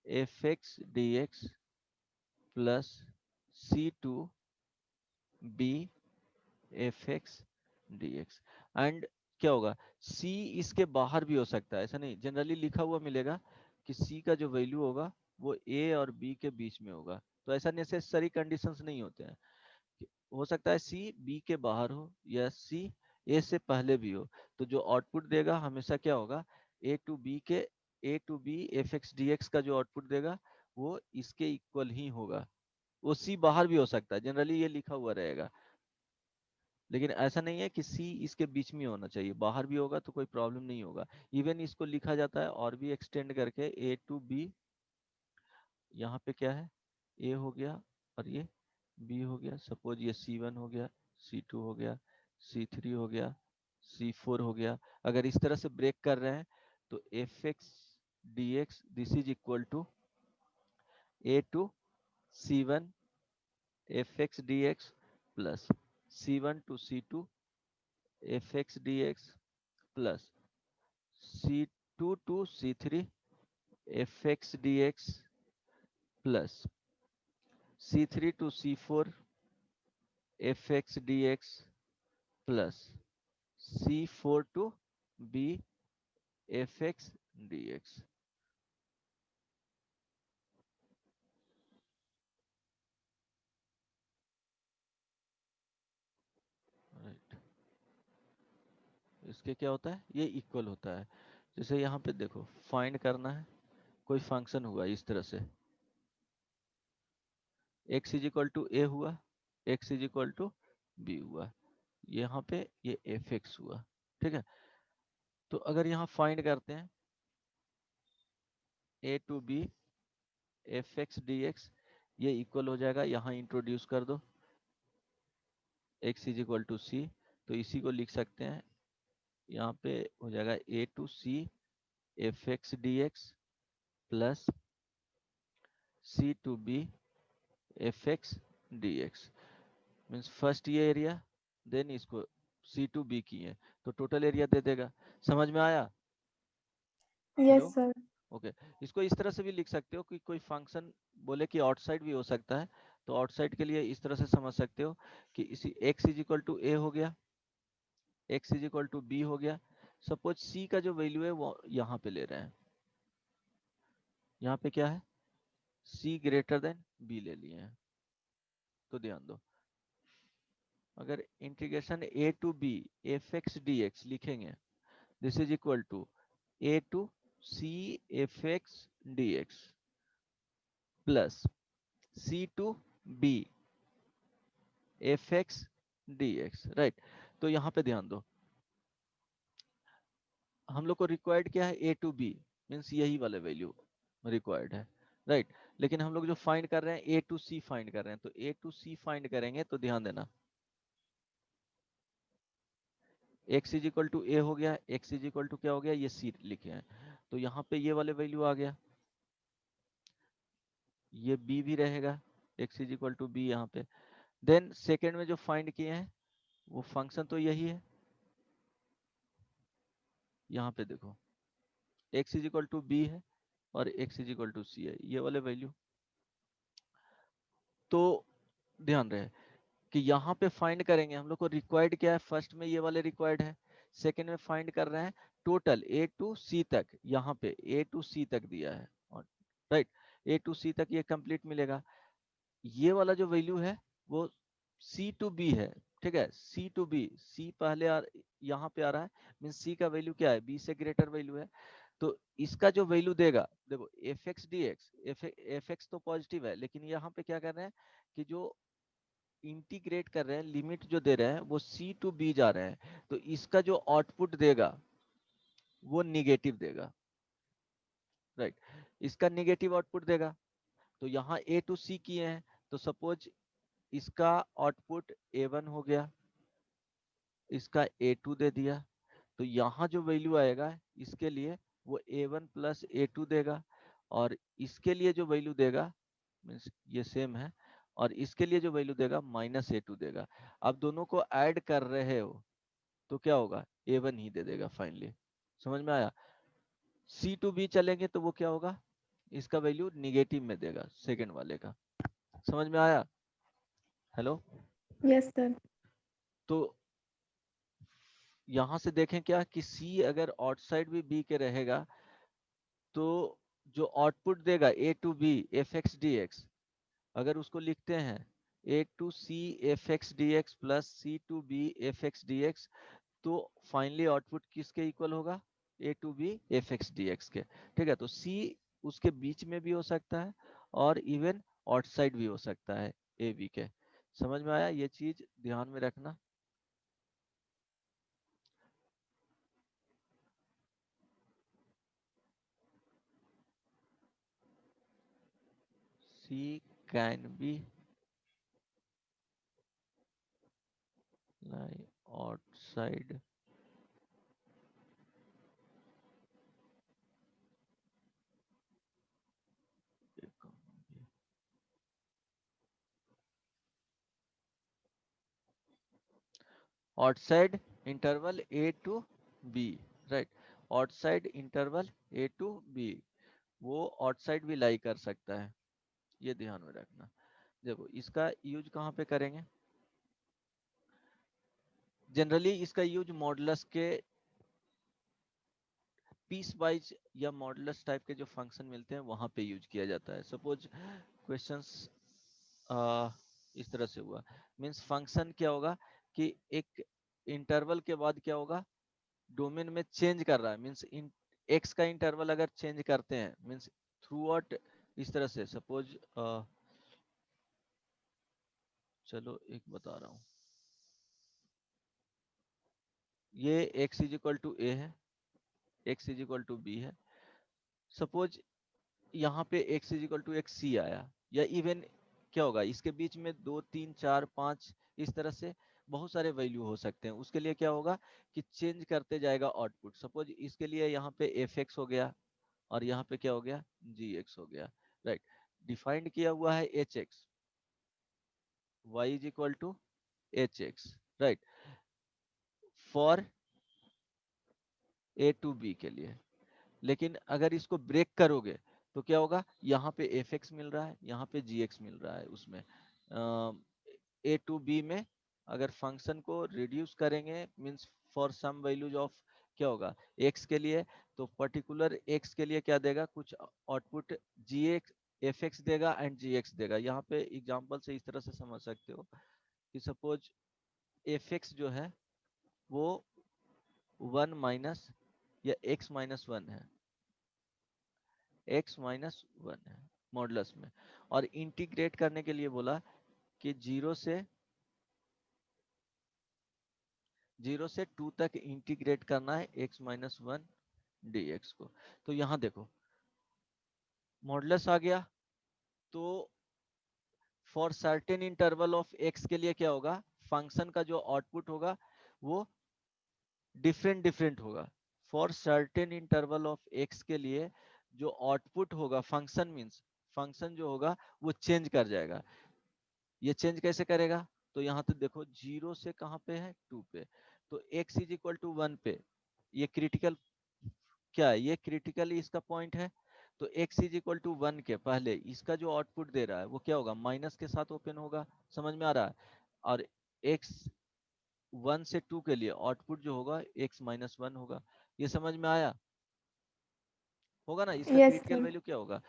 f x d x plus c to b f x d x. And क्या होगा, c इसके बाहर भी हो सकता है, ऐसा नहीं, जनरली लिखा हुआ मिलेगा कि c का जो वैल्यू होगा वो a और b के बीच में होगा। तो ऐसा नेसेसरी कंडीशंस नहीं होते हैं, हो सकता है c b के बाहर हो या c a से पहले भी हो। तो जो आउटपुट देगा हमेशा क्या होगा, a to b f x d x का जो आउटपुट देगा वो इसके इक्वल ही होगा। वो c बाहर भी हो सकता है, जनरली ये लिखा हुआ रहेगा, लेकिन ऐसा नहीं है कि C इसके बीच में होना चाहिए, बाहर भी होगा तो कोई प्रॉब्लम नहीं होगा। इवन इसको लिखा जाता है और भी एक्सटेंड करके A टू B, यहाँ पे क्या है A हो गया और ये B हो गया। सपोज ये C1 हो गया, C2 हो गया, C3 हो गया, C4 हो गया। अगर इस तरह से ब्रेक कर रहे हैं तो fx dx this is equal to A to C1 fx dx plus C1 to C2 fx dx plus C2 to C3 fx dx plus C3 to C4 fx dx plus C4 to B fx dx। Right, इसके क्या होता है, ये equal होता है। जैसे यहाँ पे देखो फाइंड करना है, कोई फंक्शन हुआ इस तरह से, x is equal to a हुआ, x is equal to b हुआ, यहाँ पे ये fx हुआ। ठीक है, तो अगर यहाँ फाइंड करते हैं a to b f x d x, ये इक्वल हो जाएगा, यहाँ इंट्रोड्यूस कर दो x is equal to c, तो इसी को लिख सकते हैं, यहाँ पे हो जाएगा a to c f x d x plus c to b f x d x. Means first ये एरिया, देन इसको सी टू बी किए तो टोटल एरिया दे देगा। समझ में आया? Yes sir. ओके, इसको इस तरह से भी लिख सकते हो कि कोई फंक्शन बोले कि आउटसाइड भी हो सकता है, तो आउटसाइड के लिए इस तरह से समझ सकते हो कि इसी x is equal to a हो गया, x is equal to b हो गया। सपोज c का जो वैल्यू है वो यहाँ पे ले रहे हैं, यहाँ पे क्या है सी ग्रेटर देन बी ले लिए हैं। तो ध्यान दो, अगर integration a to b f x d x लिखेंगे, this is equal to a to c f x d x plus c to b f x d x, right. तो यहाँ पे ध्यान दो, हम लोग को रिक्वायर्ड क्या है, ए टू बी, मीन्स यही वाले वैल्यू रिक्वायर्ड है, राइट। लेकिन हम लोग जो फाइंड कर रहे हैं ए टू सी फाइंड कर रहे हैं, तो ए टू सी फाइंड करेंगे तो ध्यान देना, x is equal to a हो गया, x इज इक्वल टू क्या हो गया, ये c लिखे हैं, तो यहाँ पे ये वाले वैल्यू आ गया, ये b भी रहेगा, x is equal to b यहाँ पे। देन सेकेंड में जो फाइंड किए हैं वो फंक्शन तो यही है, यहाँ पे देखो x is equal to b है और x is equal to c है, ये वाले वैल्यू। तो ध्यान रहे कि यहाँ पे फाइंड करेंगे, हम लोग को रिक्वायर्ड क्या है, फर्स्ट में ये वाले रिक्वायर्ड है, सेकेंड में फाइंड कर रहे हैं टोटल ए टू सी तक, यहाँ पे ए टू सी तक दिया है, और राइट ए टू सी तक ये कंप्लीट मिलेगा। ये वाला जो वैल्यू है वो सी टू बी है, ठीक है, सी टू बी, सी पहले यहाँ पे आ रहा है, मीन सी का वैल्यू क्या है, बी से ग्रेटर वैल्यू है, तो इसका जो वैल्यू देगा, देखो F x d x, F x तो पॉजिटिव है, लेकिन यहाँ पे क्या कर रहे हैं कि जो इंटीग्रेट कर रहे हैं, लिमिट जो दे रहे हैं वो सी टू बी जा रहे हैं, तो इसका जो आउटपुट देगा वो निगेटिव देगा, राइट, इसका निगेटिव आउटपुट देगा। तो यहाँ ए टू सी किए हैं, तो सपोज इसका आउटपुट A1 हो गया, इसका A2 दे दिया, तो यहाँ जो वैल्यू आएगा इसके लिए वो A1 प्लस A2 देगा, और इसके लिए जो वैल्यू देगा मीन्स ये सेम है, और इसके लिए जो वैल्यू देगा माइनस A2 देगा। अब दोनों को ऐड कर रहे हो तो क्या होगा, A1 ही दे देगा फाइनली। समझ में आया? C टू B चलेंगे तो वो क्या होगा, इसका वैल्यू निगेटिव में देगा, सेकंड वाले का। समझ में आया? Hello, yes sir. तो यहां से देखें क्या कि C अगर आउटसाइड भी B के रहेगा तो जो आउटपुट देगा a to b f x d x, अगर उसको लिखते हैं a to c f x d x plus c to b f x d x, तो फाइनली आउटपुट किसके इक्वल होगा, a to b f x d x के, ठीक है। तो सी उसके बीच में भी हो सकता है और इवन आउटसाइड भी हो सकता है ए बी के। समझ में आया? ये चीज ध्यान में रखना। C can be lie outside outside interval A to B, right? outside interval A to B, वो outside भी लाई कर सकता है, ये ध्यान में रखना। देखो इसका यूज कहाँ पे करेंगे, जनरली इसका यूज मॉडुलस के पीस वाइज या मॉडुलस टाइप के जो फंक्शन मिलते हैं वहां पे यूज किया जाता है। सपोज क्वेश्चंस इस तरह से हुआ, मींस फंक्शन क्या होगा कि एक इंटरवल के बाद क्या होगा, डोमेन में चेंज कर रहा है, मींस एक्स का इंटरवल अगर चेंज करते हैं मींस थ्रू आउट, इस तरह से सपोज चलो एक बता रहा हूँ, ये x is equal to a है, x is equal to b है, सपोज यहाँ पे x इज इक्वल टू एक सी आया, या इवन क्या होगा इसके बीच में 2 3 4 5 इस तरह से बहुत सारे वैल्यू हो सकते हैं, उसके लिए क्या होगा कि चेंज करते जाएगा आउटपुट। सपोज इसके लिए यहाँ पे एफ एक्स हो गया और यहाँ पे क्या हो गया, जी एक्स हो गया, राइट। डिफाइंड किया हुआ है h x, y is equal to h x, right, for a to b के लिए। लेकिन अगर इसको ब्रेक करोगे तो क्या होगा, यहाँ पे एफ एक्स मिल रहा है, यहाँ पे जी एक्स मिल रहा है, उसमें ए टू बी में अगर फंक्शन को रिड्यूस करेंगे means for some values of क्या होगा एक्स के लिए, तो पर्टिकुलर एक्स के लिए क्या देगा, कुछ आउटपुट जी एक्स एफ एक्स देगा एंड जी एक्स देगा। यहाँ पे एग्जाम्पल से इस तरह से समझ सकते हो कि सपोज एफ एक्स जो है वो 1 माइनस या x माइनस 1 है, x माइनस 1 है मॉडुलस में, और इंटीग्रेट करने के लिए बोला कि 0 से 2 तक इंटीग्रेट करना है x माइनस 1 dx को। तो यहाँ देखो मॉडुलस आ गया, तो for certain interval of x के लिए क्या होगा, फंक्शन का जो आउटपुट होगा वो डिफरेंट होगा। For certain interval of x के लिए जो आउटपुट होगा फंक्शन मींस फंक्शन जो होगा वो चेंज कर जाएगा। ये चेंज कैसे करेगा, तो यहाँ तो देखो 0 से कहाँ पे है 2 पे, तो x इज इक्वल टू 1 पे ये क्रिटिकल क्या है, ये क्रिटिकली इसका पॉइंट है। तो x इज इक्वल टू 1 के पहले इसका जो आउटपुट दे रहा है वो क्या होगा, माइनस के साथ ओपन होगा। समझ में आ रहा है। और x 1 से 2 के लिए आउटपुट जो होगा x माइनस 1 होगा। ये समझ में आया होगा ना। इसका यस क्रिटिकल सर। वैल्यू क्या होगा,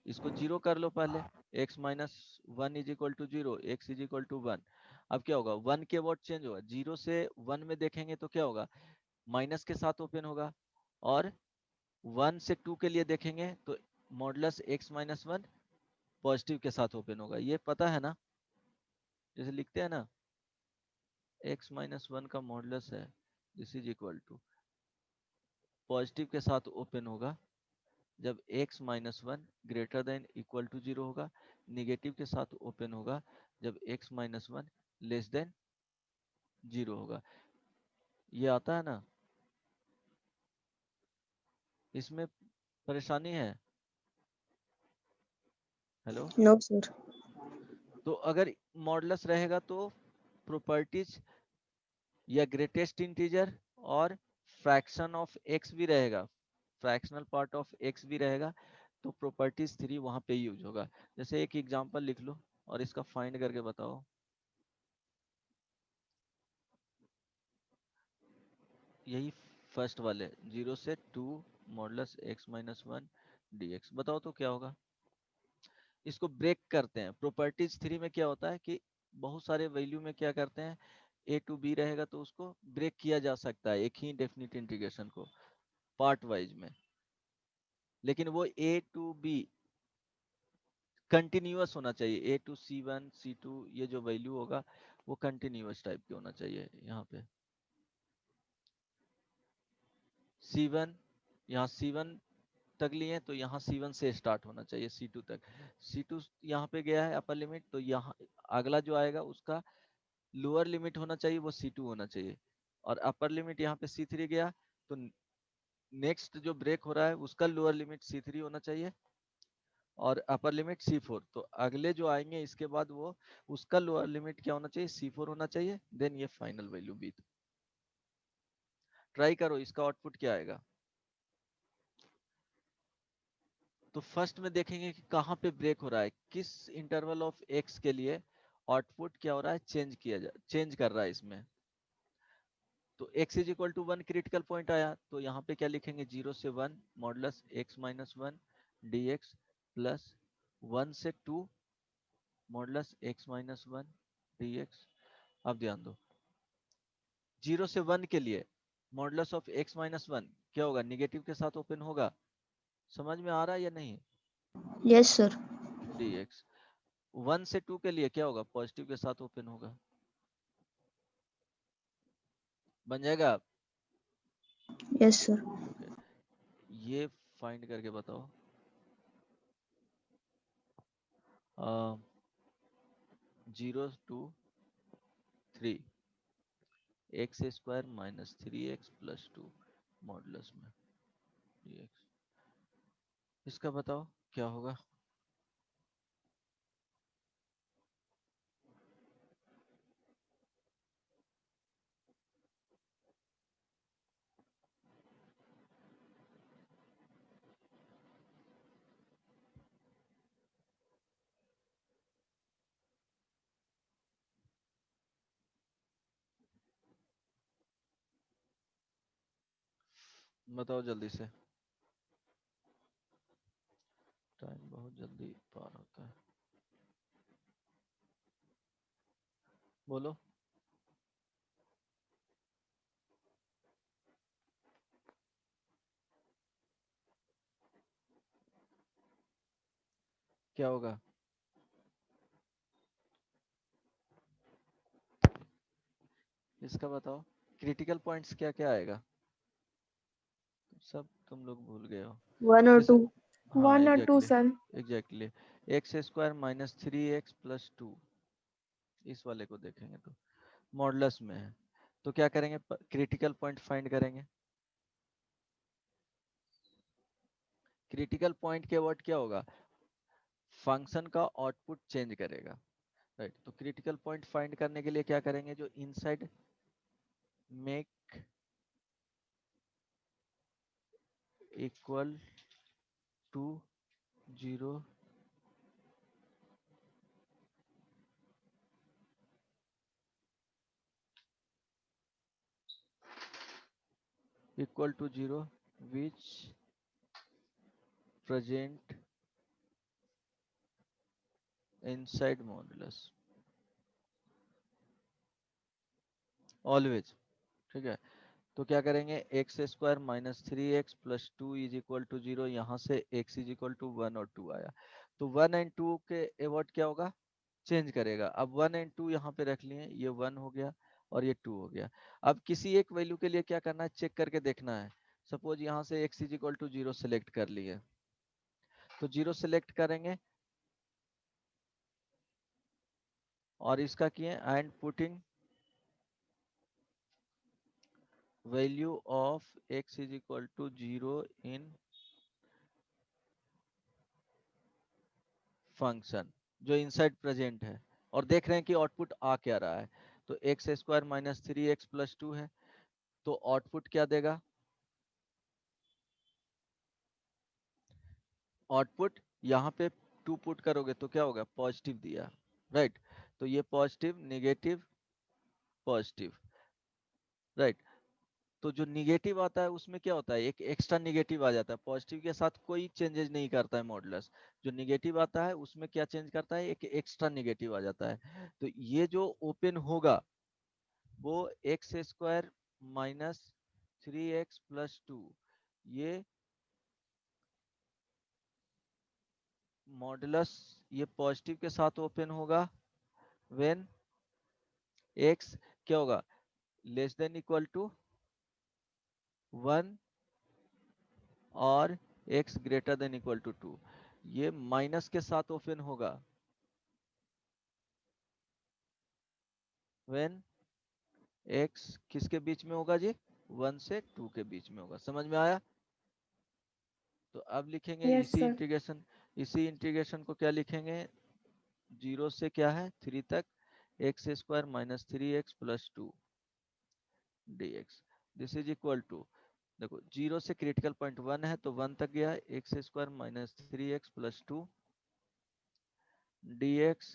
इसको जीरो कर लो पहले, x minus 1 is equal to 0, x is equal to 1। अब क्या होगा, 1 के वर्ड चेंज होगा, 0 से 1 में देखेंगे तो क्या होगा, माइनस के साथ ओपन होगा, और 1 से 2 के लिए देखेंगे तो मॉडुलस x माइनस 1 पॉजिटिव के साथ ओपन होगा। ये पता है ना, जैसे लिखते हैं ना x माइनस 1 का मॉडुलस है this is equal to positive के साथ ओपन होगा जब x minus 1 greater than equal to 0 होगा, निगेटिव के साथ ओपन होगा जब x माइनस 1 लेस देन 0 होगा। ये आता है ना, इसमें परेशानी है। Hello, no sir. तो अगर मॉडुलस रहेगा तो प्रॉपर्टीज या ग्रेटेस्ट इंटीजर और फ्रैक्शन ऑफ x भी रहेगा, फ्रैक्शनल पार्ट ऑफ x भी रहेगा, तो प्रॉपर्टीज 3 वहां पे यूज होगा। जैसे एक एग्जांपल लिख लो और इसका फाइंड करके बताओ। यही फर्स्ट वाले 0 से 2 मॉडुलस x माइनस 1 dx, बताओ तो क्या होगा। इसको ब्रेक करते हैं। प्रॉपर्टीज 3 में क्या होता है कि बहुत सारे वैल्यू में क्या करते हैं, a टू b रहेगा तो उसको ब्रेक किया जा सकता है एक ही डेफिनिट इंटीग्रेशन को पार्ट वाइज में, लेकिन वो a टू b कंटिन्यूअस होना चाहिए। a टू c1 c2 ये जो वैल्यू होगा वो कंटिन्यूअस टाइप के होना चाहिए। यहाँ पे c1, यहाँ c1 तक लिए तो यहाँ C1 से स्टार्ट होना चाहिए C2 तक। C2 यहाँ पे गया है अपर लिमिट, तो यहाँ अगला जो आएगा उसका लोअर लिमिट होना चाहिए वो C2 होना चाहिए, और अपर लिमिट यहाँ पे C3 गया तो नेक्स्ट जो ब्रेक हो रहा है उसका लोअर लिमिट C3 होना चाहिए और अपर लिमिट C4। तो अगले जो आएंगे इसके बाद वो उसका लोअर लिमिट क्या होना चाहिए, C4 होना चाहिए, देन ये फाइनल वैल्यू B। ट्राई करो इसका आउटपुट क्या आएगा। तो फर्स्ट में देखेंगे कि कहाँ पे ब्रेक हो रहा है, किस इंटरवल ऑफ x के लिए आउटपुट क्या हो रहा है, चेंज कर रहा है इसमें। तो x is equal to 1 critical point आया, तो यहाँ पे क्या लिखेंगे, 0 से 1 modulus x minus 1 dx plus 1 से 2 मॉडुलस x माइनस 1 dx। अब ध्यान दो 0 से 1 के लिए मॉडुलस ऑफ x माइनस 1 क्या होगा, निगेटिव के साथ ओपन होगा। समझ में आ रहा है या नहीं, यस सर। dx। 1 से 2 के लिए क्या होगा, पॉजिटिव के साथ ओपन होगा। बन जाएगा। Yes sir. ओके, ये फाइंड करके बताओ। 0 to 3 x square minus 3x plus 2 modulus में dx। इसका बताओ क्या होगा। बताओ जल्दी से। टाइम बहुत जल्दी पार होता है। बोलो। क्या होगा? इसका बताओ। क्रिटिकल पॉइंट्स क्या क्या आएगा? सब तुम लोग भूल गए हो। 1 or जैसे 2. हाँ 1 or 2 exactly sir. Exactly x square minus 3x plus 2, इस वाले को देखेंगे तो मॉडुलस में है, तो क्या करेंगे? क्रिटिकल पॉइंट फाइंड करेंगे। क्रिटिकल पॉइंट के वर्ड क्या होगा? फंक्शन का आउटपुट चेंज करेगा, राइट। तो क्रिटिकल पॉइंट फाइंड करने के लिए क्या करेंगे? जो inside make equal to 0 equal to 0 which present inside modulus always, ठीक है। तो क्या करेंगे? X square minus 3x plus 2 is equal to 0, यहाँ से x इज इक्वल टू 1 और 2 आया, तो 1 एंड 2 के एवर्ट क्या होगा? चेंज करेगा। अब 1 एंड 2 यहाँ पे रख लिए, ये 1 हो गया और ये 2 हो गया। अब किसी एक वैल्यू के लिए क्या करना है? चेक करके देखना है। सपोज यहाँ से x is equal to 0 select कर लिए, तो 0 सेलेक्ट करेंगे और इसका किए and putting value of x is equal to 0 in function जो इनसाइड प्रेजेंट है, और देख रहे हैं कि आउटपुट आ क्या रहा है। तो x square minus 3x plus 2 है, तो आउटपुट क्या देगा? आउटपुट यहाँ पे 2 पुट करोगे तो क्या होगा? पॉजिटिव दिया, राइट। तो ये पॉजिटिव नेगेटिव पॉजिटिव, राइट। तो जो निगेटिव आता है उसमें क्या होता है? एक एक्स्ट्रा निगेटिव आ जाता है। पॉजिटिव के साथ कोई चेंजेस नहीं करता है मॉडुलस। जो निगेटिव आता है उसमें क्या चेंज करता है? एक एक्स्ट्रा निगेटिव आ जाता है। तो ये जो ओपन होगा वो x square minus 3x plus 2, ये मॉडुलस ये पॉजिटिव के साथ ओपन होगा व्हेन x क्या होगा? लेस देन इक्वल टू 1 और x greater than equal to 2। ये माइनस के साथ ओपन होगा व्हेन x किसके बीच में होगा जी? 1 से 2 के बीच में होगा। समझ में आया? तो अब लिखेंगे यस सर। इसी इंटीग्रेशन को क्या लिखेंगे? 0 से क्या है 3 तक x square minus 3x plus 2 dx, this is equal to, देखो 0 से क्रिटिकल पॉइंट 1 है तो 1 तक गया, x square minus 3x plus 2 dx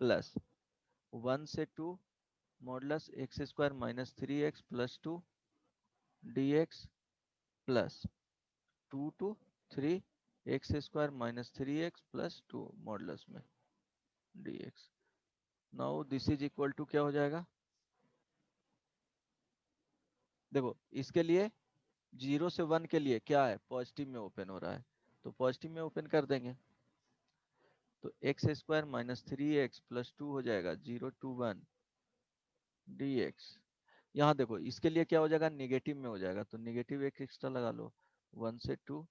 plus 1 से 2 modulus x square minus 3x plus 2 dx plus 2 to 3 x square minus 3x plus 2 modulus में dx। Now this is equal to क्या हो जाएगा? देखो इसके लिए 0 से 1 के लिए क्या है? पॉजिटिव में ओपन हो रहा है, तो पॉजिटिव में ओपन कर देंगे। तो x square minus 3x plus 2 हो जाएगा 0 to 1 dx। यहाँ देखो इसके लिए क्या हो जाएगा? नेगेटिव में हो जाएगा, तो नेगेटिव एक एक्स्ट्रा लगा लो, 1 से 2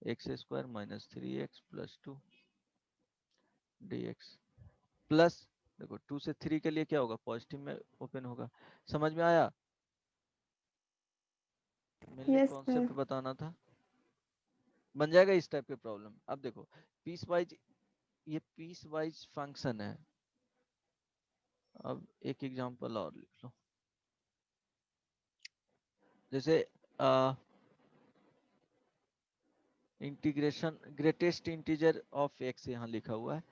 x square minus 3x plus 2 dx plus, देखो 2 से 3 के लिए क्या होगा? पॉजिटिव में ओपन होगा। समझ में आया? Mainly yes sir. कॉन्सेप्ट बताना था, बन जाएगा इस टाइप के प्रॉब्लम। अब देखो पीस वाइज, ये पीस वाइज फंक्शन है। अब एक एग्जांपल और लिख लो, जैसे integration greatest integer of x यहाँ लिखा हुआ है,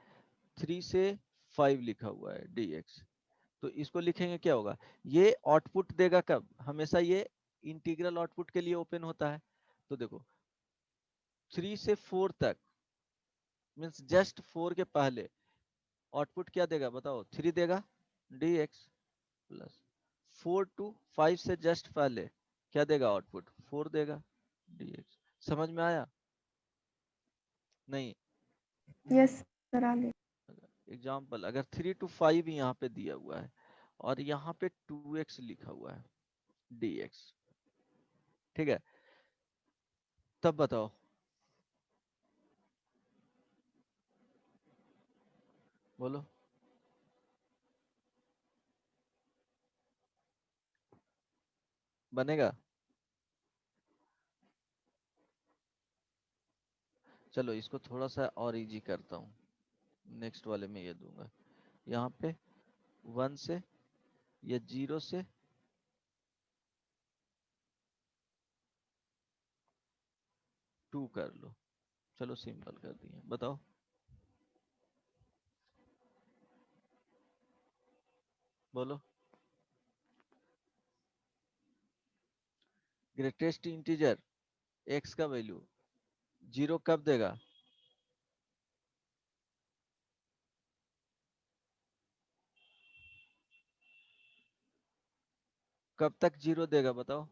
3 से 5 लिखा हुआ है dx। तो इसको लिखेंगे क्या होगा? ये आउटपुट देगा कब? हमेशा ये इंटीग्रल आउटपुट के लिए ओपन होता है। तो देखो 3 से 4 तक मीन्स जस्ट 4 के पहले आउटपुट क्या देगा बताओ, 3 देगा dx प्लस 4 to 5 से जस्ट पहले क्या देगा आउटपुट, 4 देगा dx। समझ में आया? नहीं? यस सर आगे। एग्जाम्पल, अगर 3 to 5 यहाँ पे दिया हुआ है और यहाँ पे 2x लिखा हुआ है dx, ठीक है, तब बताओ बोलो। बनेगा? चलो इसको थोड़ा सा और इजी करता हूँ, नेक्स्ट वाले में ये दूंगा, यहाँ पे 1 से या 0 से 2 कर लो। चलो सिंपल कर दिए, बताओ बोलो। ग्रेटेस्ट इंटीजर x का वैल्यू 0 कब देगा? कब तक 0 देगा बताओ?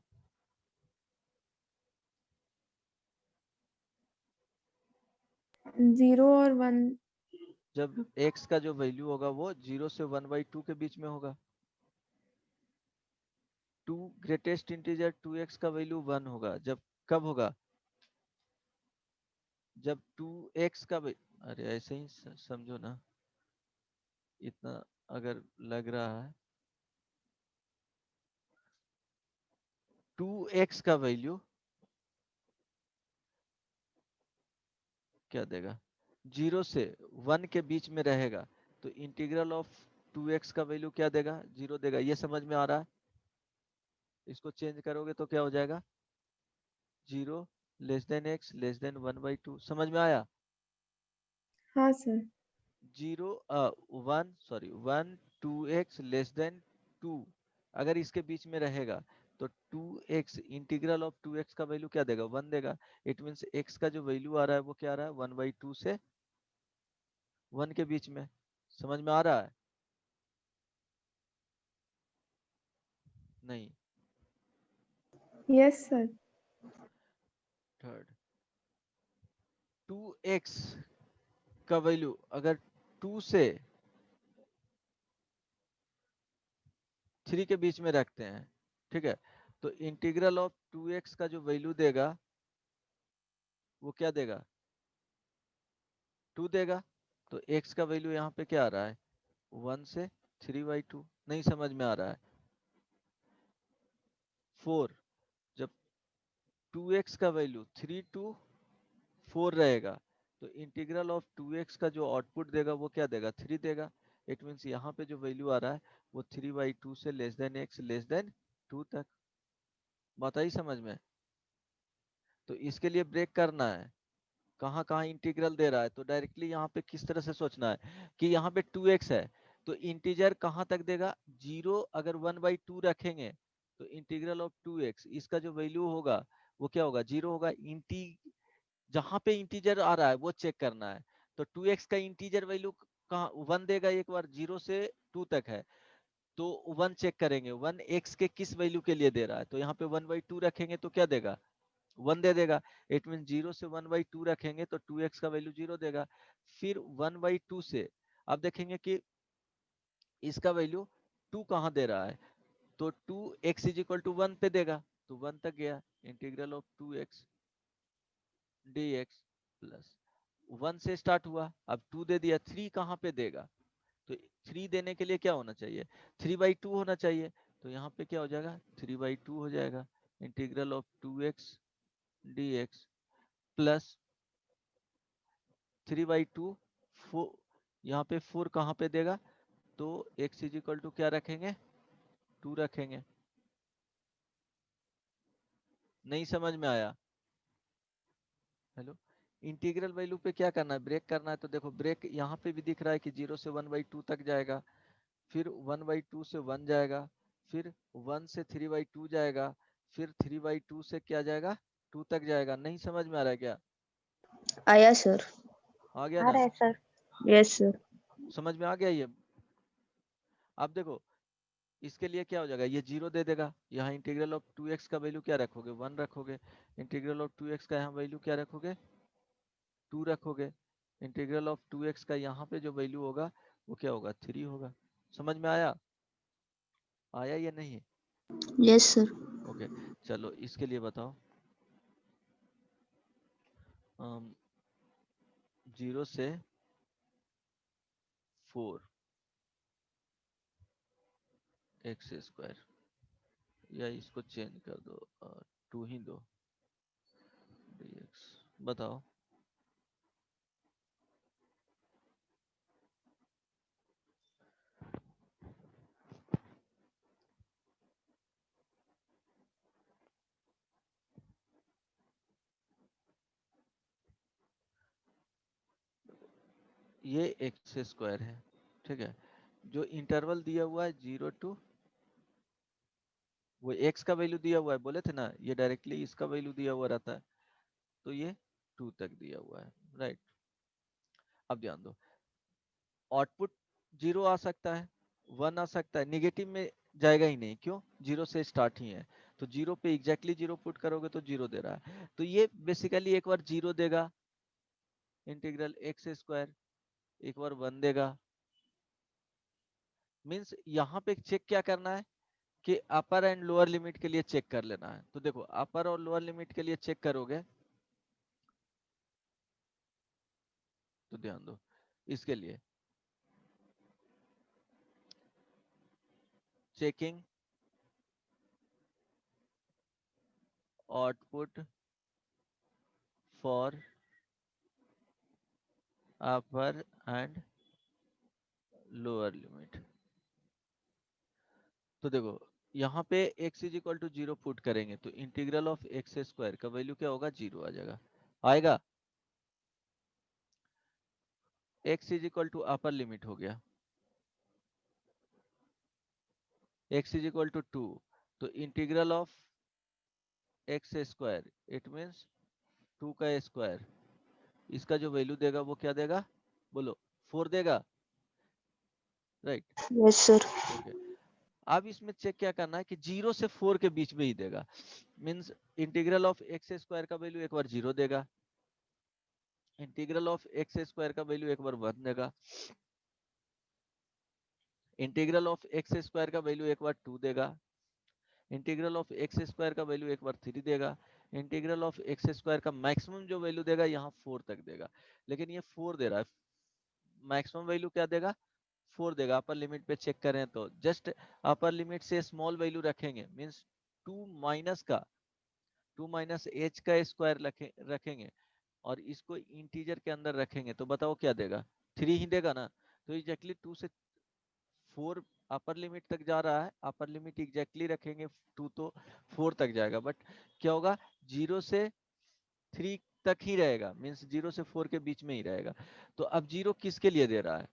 जीरो और 1। जब x का जो वैल्यू होगा वो 0 से 1/2 के बीच में होगा। 2 ग्रेटेस्ट इंटीजर 2x का वैल्यू 1 होगा जब, कब होगा? जब 2x का अरे ऐसे ही समझो ना, इतना अगर लग रहा है, 2x का वैल्यू क्या देगा, 0 से 1 के बीच में रहेगा, तो इंटीग्रल ऑफ 2x का वैल्यू क्या देगा, 0 देगा। ये समझ में आ रहा है? इसको चेंज करोगे तो क्या हो जाएगा, 0 less than x less then 1/2। समझ में आया? हाँ सर। 1 2x लेस देन 2 अगर इसके बीच में रहेगा तो 2x इंटीग्रल ऑफ 2x का वैल्यू क्या देगा, 1 देगा। इट मींस x का जो वैल्यू आ रहा है वो क्या आ रहा है, 1/2 से 1 के बीच में। समझ में आ रहा है? नहीं? Yes sir. थर्ड, 2x का वैल्यू अगर 2 से 3 के बीच में रखते हैं, ठीक है, तो इंटीग्रल ऑफ 2x का जो वैल्यू देगा वो क्या देगा, 2 देगा। तो x का वैल्यू यहाँ पे क्या आ रहा है, 1 से 3/2। नहीं समझ में आ रहा है? 4, जब 2x का वैल्यू 3 to 4 रहेगा तो इंटीग्रल ऑफ 2x का जो आउटपुट देगा वो क्या देगा, 3 देगा। इट मींस यहाँ पे जो वैल्यू आ रहा है वो 3/2 से less than x less then 2 तक। बात आई समझ में? तो इसके लिए ब्रेक करना है, कहाँ कहाँ इंटीग्रल दे रहा है, तो डायरेक्टली यहाँ पे किस तरह से सोचना है कि यहाँ पे 2x है तो इंटीजर कहाँ तक देगा, 0 अगर 1/2 रखेंगे तो इंटीग्रल ऑफ 2x इसका जो वैल्यू होगा वो क्या होगा, 0 होगा। जहां पे इंटीजर आ रहा है वो चेक करना है। तो 2x का इंटीजर वैल्यू कहाँ 1 देगा, एक बार 0 से 2 तक है तो 1 चेक करेंगे 1 x के किस वैल्यू के लिए दे रहा है, तो यहाँ पे 1/2 रखेंगे तो क्या देगा, 1 दे देगा। इट मीन 0 से 1/2 रखेंगे तो 2x का वैल्यू 0 देगा। फिर 1/2 से अब देखेंगे कि इसका वैल्यू 2 कहाँ दे रहा है, तो 2x इज इक्वल टू 1 पे देगा, तो 1 तक गया। Integral of 2x dx plus 1 से स्टार्ट हुआ, अब 2 दे दिया, 3 कहाँ पे देगा, तो 3 देने के लिए क्या होना चाहिए, 3/2 होना चाहिए। तो यहाँ पे क्या हो जाएगा, 3/2 हो जाएगा। Integral of 2x dx plus 3/2, यहाँ पे 4 कहाँ पे देगा, तो x इज इक्वल टू क्या रखेंगे, 2 रखेंगे। नहीं समझ में आया? हेलो, इंटीग्रल वैल्यू पे क्या करना है, ब्रेक करना है। तो देखो ब्रेक यहाँ पे भी दिख रहा है कि 0 से 1/2 तक जाएगा, फिर 1/2 से 1 जाएगा, फिर 1 से 3/2 जाएगा, फिर 3/2 से क्या जाएगा, 2 तक जाएगा। नहीं समझ में आ रहा है क्या? आया सर। आ गया आ ना? रहा है सर। Yes, sir. समझ में आ गया ये? अब देखो इसके लिए क्या हो जाएगा, ये 0 दे देगा, यहाँ इंटीग्रल ऑफ 2x का वैल्यू क्या रखोगे, 1 रखोगे। इंटीग्रल ऑफ 2x का यहाँ वैल्यू क्या रखोगे, 2 रखोगे। इंटीग्रल ऑफ 2x का यहाँ पे जो वैल्यू होगा वो क्या होगा, 3 होगा। समझ में आया? आया या नहीं? Yes, sir. ओके चलो इसके लिए बताओ, 0 से 4 एक्स स्क्वायर, या इसको चेंज कर दो, 2 ही दो dx। बताओ ये एक्स स्क्वायर है, ठीक है। जो इंटरवल दिया हुआ है 0 टू, वो x का वैल्यू दिया हुआ है, बोले थे ना, ये डायरेक्टली इसका वैल्यू दिया हुआ रहता है, तो ये 2 तक दिया हुआ है, राइट। अब ध्यान दो, आउटपुट 0 आ सकता है, 1 आ सकता है, निगेटिव में जाएगा ही नहीं, क्यों, 0 से स्टार्ट ही है। तो 0 पे एग्जैक्टली 0 पुट करोगे तो 0 दे रहा है, तो ये बेसिकली एक बार 0 देगा इंटीग्रल एक्स स्क्वायर, एक बार 1 देगा। मीन्स यहाँ पे चेक क्या करना है कि अपर एंड लोअर लिमिट के लिए चेक कर लेना है। तो देखो अपर और लोअर लिमिट के लिए चेक करोगे तो ध्यान दो, इसके लिए checking output for upper and lower limit. तो देखो यहाँ पे x is equal to 0 put करेंगे तो इंटीग्रल ऑफ एक्स स्क्वायर का वैल्यू क्या होगा, 0 आ जाएगा, आएगा। x इज इक्वल टू अपर लिमिट हो गया, x इज इक्वल टू 2, तो integral of x square it means 2 का स्क्वायर, इसका जो वैल्यू देगा वो क्या देगा, बोलो 4 देगा, राइट। Yes, sir. ओके अब इसमें चेक क्या करना है कि 0 से 4 के बीच में ही देगा, means integral of x square का वैल्यू एक बार 0 देगा, इंटीग्रल ऑफ एक्स स्क्वायर का वैल्यू एक बार 1 देगा, इंटीग्रल ऑफ एक्स स्क्वायर का वैल्यू एक बार 2 देगा, इंटीग्रल ऑफ एक्स स्क्वायर का वैल्यू एक बार 3 देगा, इंटीग्रल ऑफ एक्स स्क्वायर का मैक्सिमम जो वैल्यू देगा यहाँ 4 तक देगा, लेकिन ये 4 दे रहा है, मैक्सिमम वैल्यू क्या देगा, 4 देगा। अपर लिमिट पे चेक करें तो जस्ट अपर लिमिट से स्मॉल वैल्यू रखेंगे, मींस 2 माइनस एच का स्क्वायर रखेंगे और इसको इंटीजर के अंदर रखेंगे तो बताओ क्या देगा, 3 ही देगा ना। तो एग्जैक्टली 2 से 4 अपर लिमिट तक जा रहा है, अपर लिमिट एग्जैक्टली रखेंगे 2 तो 4 तक जाएगा, बट क्या होगा 0 से 3 तक ही रहेगा, मींस 0 से 4 के बीच में ही रहेगा। तो अब 0 किसके लिए दे रहा है,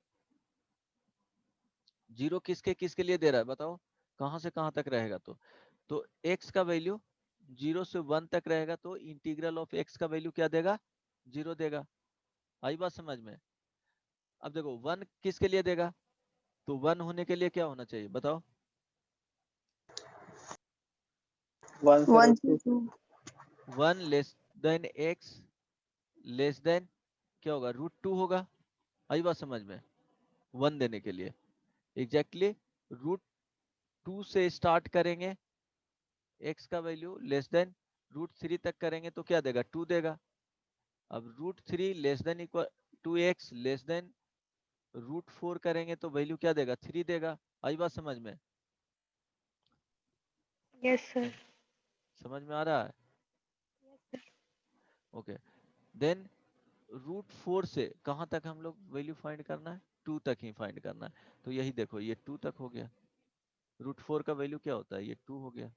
0 किसके लिए दे रहा है बताओ, कहां से कहां तक रहेगा, तो x का वैल्यू 0 से 1 तक रहेगा, तो इंटीग्रल ऑफ x का वैल्यू क्या देगा, 0 देगा। आई बात समझ में? अब देखो 1 किसके लिए देगा, तो 1 होने के लिए क्या होना चाहिए बताओ, 1 से 1 2 to 2. 1 less than x less than क्या होगा, √2 होगा। आई बात समझ में? 1 देने के लिए एग्जैक्टली √2 से स्टार्ट करेंगे, x का वैल्यू लेस देन √3 तक करेंगे तो क्या देगा, 2 देगा। अब √3 less than equal to x less than √4 करेंगे तो वैल्यू क्या देगा, 3 देगा। आई बात समझ में? Yes sir. समझ में आ रहा है? ओके देन √4 से कहां तक हम लोग वैल्यू फाइंड करना है, 2 तक ही फाइंड करना है। तो यही देखो ये 2 तक हो गया, √4 का वैल्यू क्या होता है, ये 2 हो गया,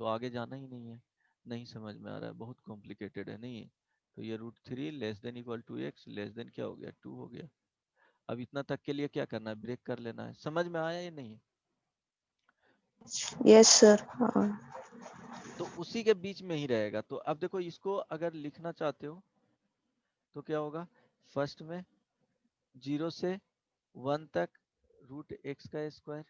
तो आगे जाना ही नहीं है। नहीं समझ में आ रहा है, बहुत कॉम्प्लिकेटेड है, नहीं है। तो ये √3 less than equal to x less than क्या हो गया, 2 हो गया। अब इतना तक के लिए क्या करना है, ब्रेक कर लेना है। समझ में आया या नहीं? Yes, sir. तो उसी के बीच में ही रहेगा। तो अब देखो इसको अगर लिखना चाहते हो तो क्या होगा, फर्स्ट में 0 से 1 तक रूट एक्स का स्क्वायर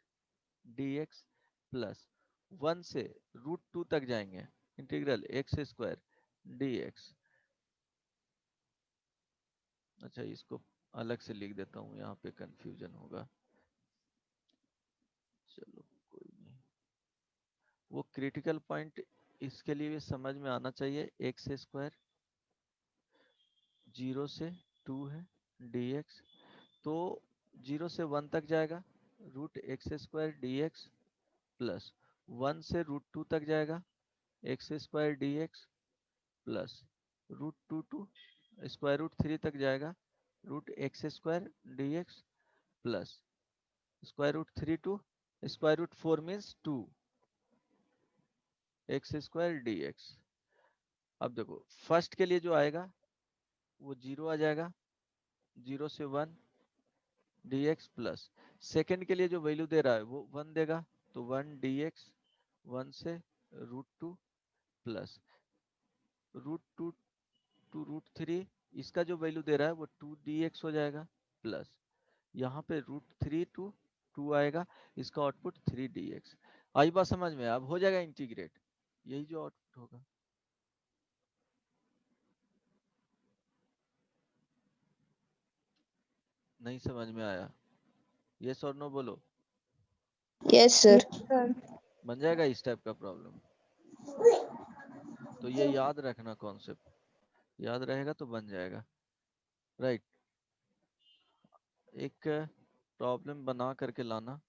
dx प्लस 1 से √2 तक जाएंगे इंटीग्रल एक्स स्क्वायर dx। अच्छा इसको अलग से लिख देता हूँ, यहाँ पे कंफ्यूजन होगा, चलो कोई नहीं। वो क्रिटिकल पॉइंट इसके लिए भी समझ में आना चाहिए। एक्स स्क्वायर 0 से 2 है dx, तो 0 से 1 तक जाएगा root x square dx plus 1 से √2 तक जाएगा x square dx plus √2 to √3 तक जाएगा root x square dx plus √3 to √4 means 2 x square dx। अब देखो फर्स्ट के लिए जो आएगा वो 0 आ जाएगा, 0 से 1 dx प्लस सेकेंड के लिए जो वैल्यू दे रहा है वो 1 देगा, तो 1 dx 1 से √2 प्लस √2 टू √3, इसका जो वैल्यू दे रहा है वो 2 dx हो जाएगा प्लस यहाँ पे √3 टू 2 आएगा, इसका आउटपुट 3 dx। आई बात समझ में? अब हो जाएगा इंटीग्रेट, यही जो आउटपुट होगा। नहीं समझ में आया? यस और नो बोलो। Yes sir. सर बन जाएगा इस टाइप का प्रॉब्लम, तो ये याद रखना, कॉन्सेप्ट याद रहेगा तो बन जाएगा, राइट। एक प्रॉब्लम बना करके लाना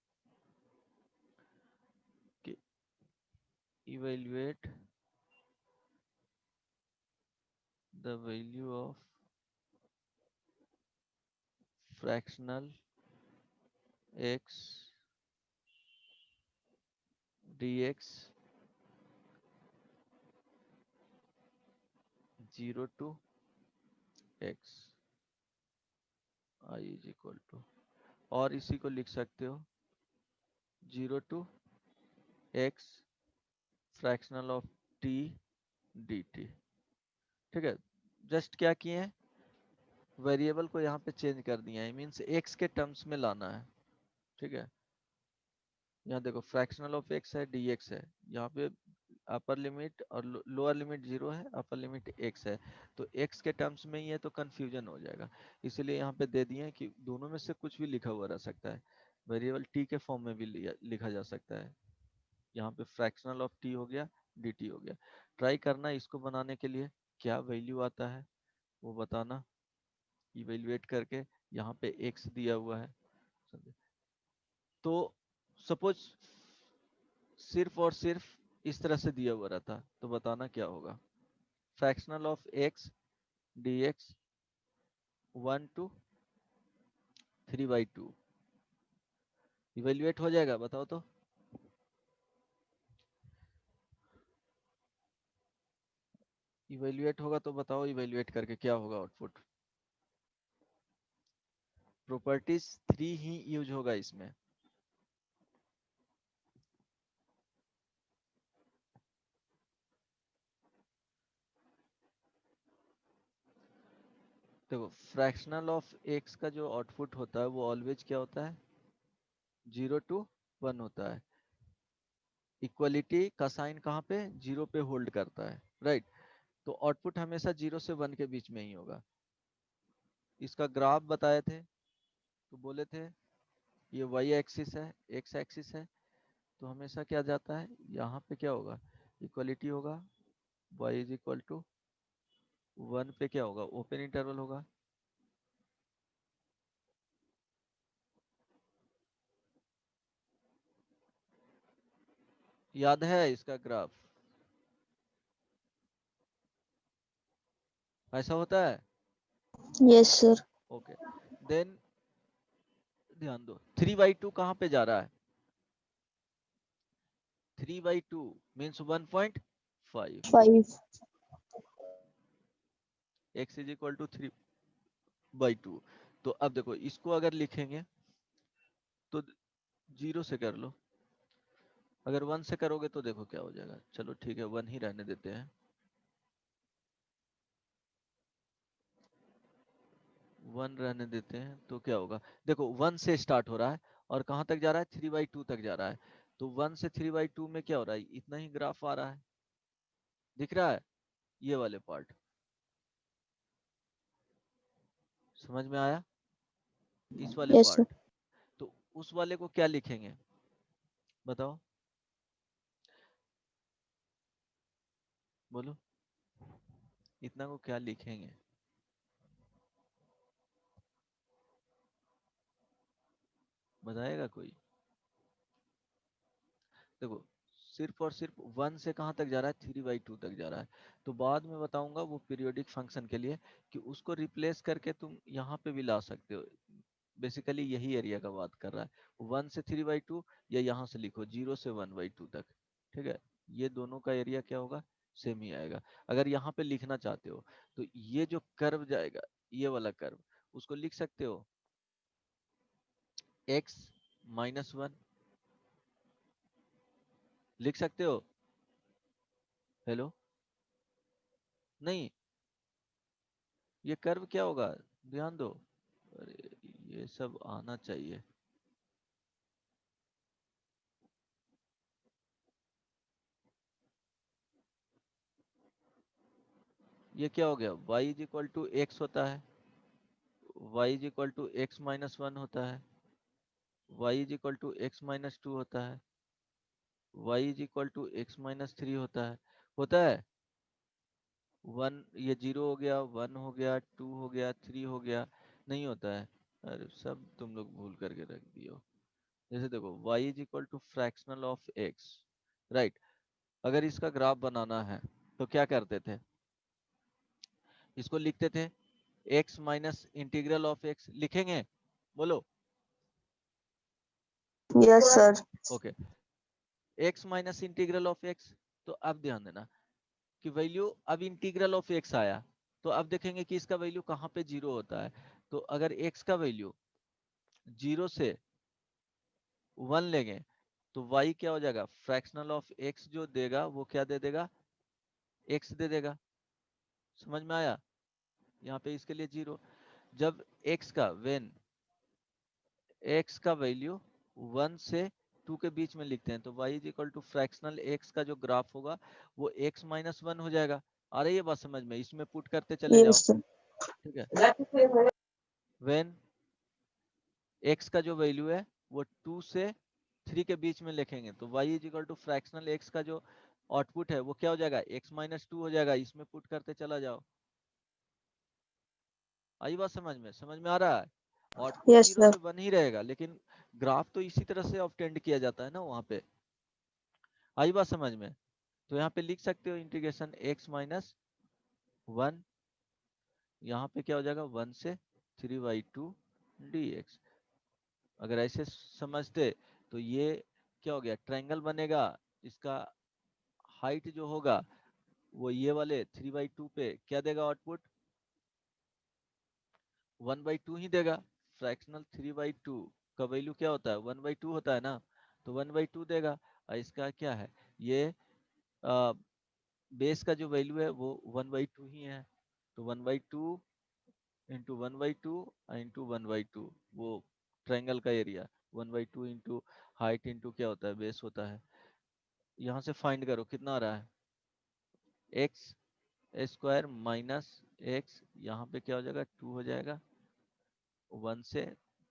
कि evaluate the value of fractional x dx 0 to x I is equal to, और इसी को लिख सकते हो 0 to x fractional of t dt। ठीक है, जस्ट क्या किए हैं, वेरिएबल को यहाँ पे चेंज कर दिया है, मीन्स x के टर्म्स में लाना है। ठीक है, यहाँ देखो फ्रैक्शनल ऑफ x है dx है, यहाँ पे अपर लिमिट और लोअर लिमिट 0 है, अपर लिमिट x है, तो x के टर्म्स में ही है तो कंफ्यूजन हो जाएगा, इसलिए यहाँ पे दे दिए कि दोनों में से कुछ भी लिखा हुआ रह सकता है, वेरिएबल t के फॉर्म में भी लिखा जा सकता है। यहाँ पे फ्रैक्शनल ऑफ t हो गया, dt हो गया। ट्राई करना इसको बनाने के लिए, क्या वैल्यू आता है वो बताना, इवेल्युएट करके। यहाँ पे x दिया हुआ है, तो सपोज सिर्फ और सिर्फ इस तरह से दिया हुआ रहता तो बताना क्या होगा। Fractional of x dx 1 to 3/2 evaluate हो जाएगा, बताओ तो। इवेल्युएट होगा तो बताओ, इवेल्युएट करके क्या होगा आउटपुट। प्रॉपर्टीज 3 ही यूज होगा इसमें। देखो फ्रैक्शनल ऑफ x का जो आउटपुट होता है वो ऑलवेज क्या होता है, 0 to 1 होता है। इक्वलिटी का साइन कहाँ पे, 0 पे होल्ड करता है, राइट। तो आउटपुट हमेशा 0 से 1 के बीच में ही होगा। इसका ग्राफ बताए थे तो बोले थे ये y एक्सिस है, x एक्सिस है, तो हमेशा क्या जाता है, यहाँ पे क्या होगा, इक्वलिटी होगा, y इज इक्वल टू 1 पे क्या होगा, ओपन इंटरवल होगा। याद है इसका ग्राफ, ऐसा होता है। Yes sir. ओके, देन ध्यान दो 3/2 कहाँ पे जा रहा है, 3/2 means 1.5, 5। x is equal to 3/2। तो अब देखो इसको अगर लिखेंगे तो 0 से कर लो, अगर 1 से करोगे तो देखो क्या हो जाएगा। चलो ठीक है 1 ही रहने देते हैं, 1 रहने देते हैं तो क्या होगा, देखो 1 से स्टार्ट हो रहा है और कहाँ तक जा रहा है, 3/2 तक जा रहा है। तो 1 से 3/2 में क्या हो रहा है, इतना ही ग्राफ आ रहा है, दिख रहा है ये वाले पार्ट, समझ में आया, इस वाले Yes, sir. पार्ट। तो उस वाले को क्या लिखेंगे बताओ, बोलो, इतना को क्या लिखेंगे, बताएगा कोई। देखो सिर्फ और सिर्फ 1 से कहाँ तक जा रहा है, 3/2 तक जा रहा है। तो बाद में बताऊंगा वो पीरियोडिक फंक्शन के लिए कि उसको रिप्लेस करके तुम यहाँ पे भी ला सकते हो। बेसिकली यही एरिया का बात कर रहा है, 1 से 3/2 या यहाँ से लिखो 0 से 1/2 तक, ठीक है। ये दोनों का एरिया क्या होगा, सेम ही आएगा। अगर यहाँ पे लिखना चाहते हो तो ये जो कर्व जाएगा, ये वाला कर्व, उसको लिख सकते हो x-1, लिख सकते हो, हेलो, नहीं, ये कर्व क्या होगा, ध्यान दो, अरे ये सब आना चाहिए, ये क्या हो गया, y is equal to x होता है, y is equal to x-1 होता है, y is equal to x-2 होता है, y is equal to x-3 होता है 1, ये 0 हो गया, 1 हो गया, 2 हो गया, 3 हो गया, नहीं होता है। अरे सब तुम लोग भूल करके रख दियो। जैसे देखो y is equal to fractional of x, right. अगर इसका ग्राफ बनाना है तो क्या करते थे, इसको लिखते थे x minus integral of x, लिखेंगे, बोलो, Yes, sir. Okay, x minus integral of x। तो अब ध्यान देना कि वैल्यू, अब इंटीग्रल ऑफ x आया, तो अब देखेंगे कि इसका वैल्यू कहाँ पे 0 होता है। तो अगर x का वैल्यू 0 से 1 लेंगे तो y क्या हो जाएगा, फ्रैक्शनल ऑफ x जो देगा वो क्या दे देगा, x दे देगा, समझ में आया। यहाँ पे इसके लिए 0, जब x का वेन x का वैल्यू 1 से 2 के बीच में लिखते हैं तो y is equal to fractional x का जो ग्राफ होगा वो x-1 हो जाएगा। आ रही है बात समझ में, इसमें पुट करते चले जाओ, Yes, sir. ठीक है। वेन x का जो वैल्यू है वो 2 से 3 के बीच में लिखेंगे तो y is equal to fractional x का जो आउटपुट है वो क्या हो जाएगा, x-2 हो जाएगा, इसमें पुट करते चला जाओ। आई बात समझ में आ रहा है। Output Yes, 0 sir. से 1 ही रहेगा, लेकिन ग्राफ तो इसी तरह से ऑब्टेंड किया जाता है ना वहां पे। आई बात समझ में, तो यहाँ पे लिख सकते हो इंटीग्रेशन x-1, यहाँ पे क्या हो जाएगा 1 से 3/2 dx। अगर ऐसे समझते तो ये क्या हो गया, ट्रायंगल बनेगा, इसका हाइट जो होगा वो ये वाले 3/2 पे क्या देगा आउटपुट, 1/2 ही देगा। फ्रैक्शनल 3/2 का वैल्यू क्या होता है, 1/2 होता है ना, तो 1/2 देगा। और इसका क्या है, ये बेस का जो वैल्यू है वो 1/2 ही है, तो 1/2 इंटू 1/2 इंटू 1/2, वो ट्रायंगल का एरिया 1/2 इंटू हाइट इंटू क्या होता है, बेस होता है। यहाँ से फाइंड करो कितना आ रहा है, एक्स स्क्वायर माइनस एक्स, यहाँ पे क्या हो जाएगा 2 हो जाएगा, 1 से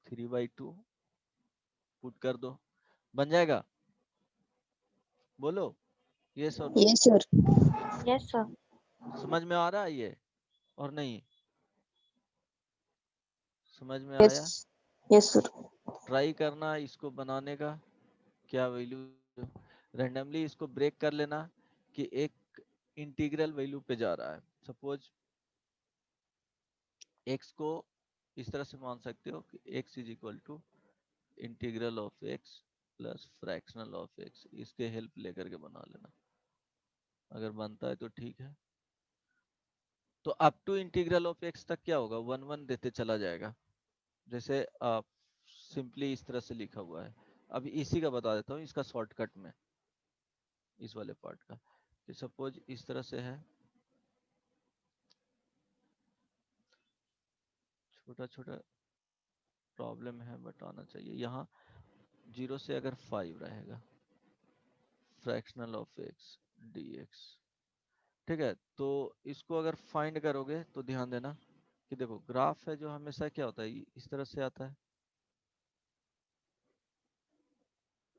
3/2 पुट कर दो, बन जाएगा, बोलो यस और no. Yes, sir. Yes, sir. समझ में आ रहा है ये और नहीं, समझ में आया। Yes. Yes, sir. ट्राई करना इसको बनाने का, क्या वैल्यू, रैंडमली इसको ब्रेक कर लेना कि एक इंटीग्रल वैल्यू पे जा रहा है। सपोज x को इस तरह से मान सकते हो कि x is equal to integral of x plus fractional of x, इसके हेल्प लेकर के बना लेना, अगर बनता है तो ठीक है। तो up to integral of x तक क्या होगा, 1 1 देते चला जाएगा, जैसे सिंपली इस तरह से लिखा हुआ है। अब इसी का बता देता हूँ, इसका शॉर्टकट में, इस वाले पार्ट का, कि सपोज इस तरह से है, छोटा छोटा प्रॉब्लम है बट आना चाहिए। यहाँ 0 से अगर 5 रहेगा, फ्रैक्शनल ऑफ x dx, ठीक है। तो इसको अगर फाइंड करोगे तो ध्यान देना कि देखो ग्राफ है जो हमेशा क्या होता है, इस तरह से आता है,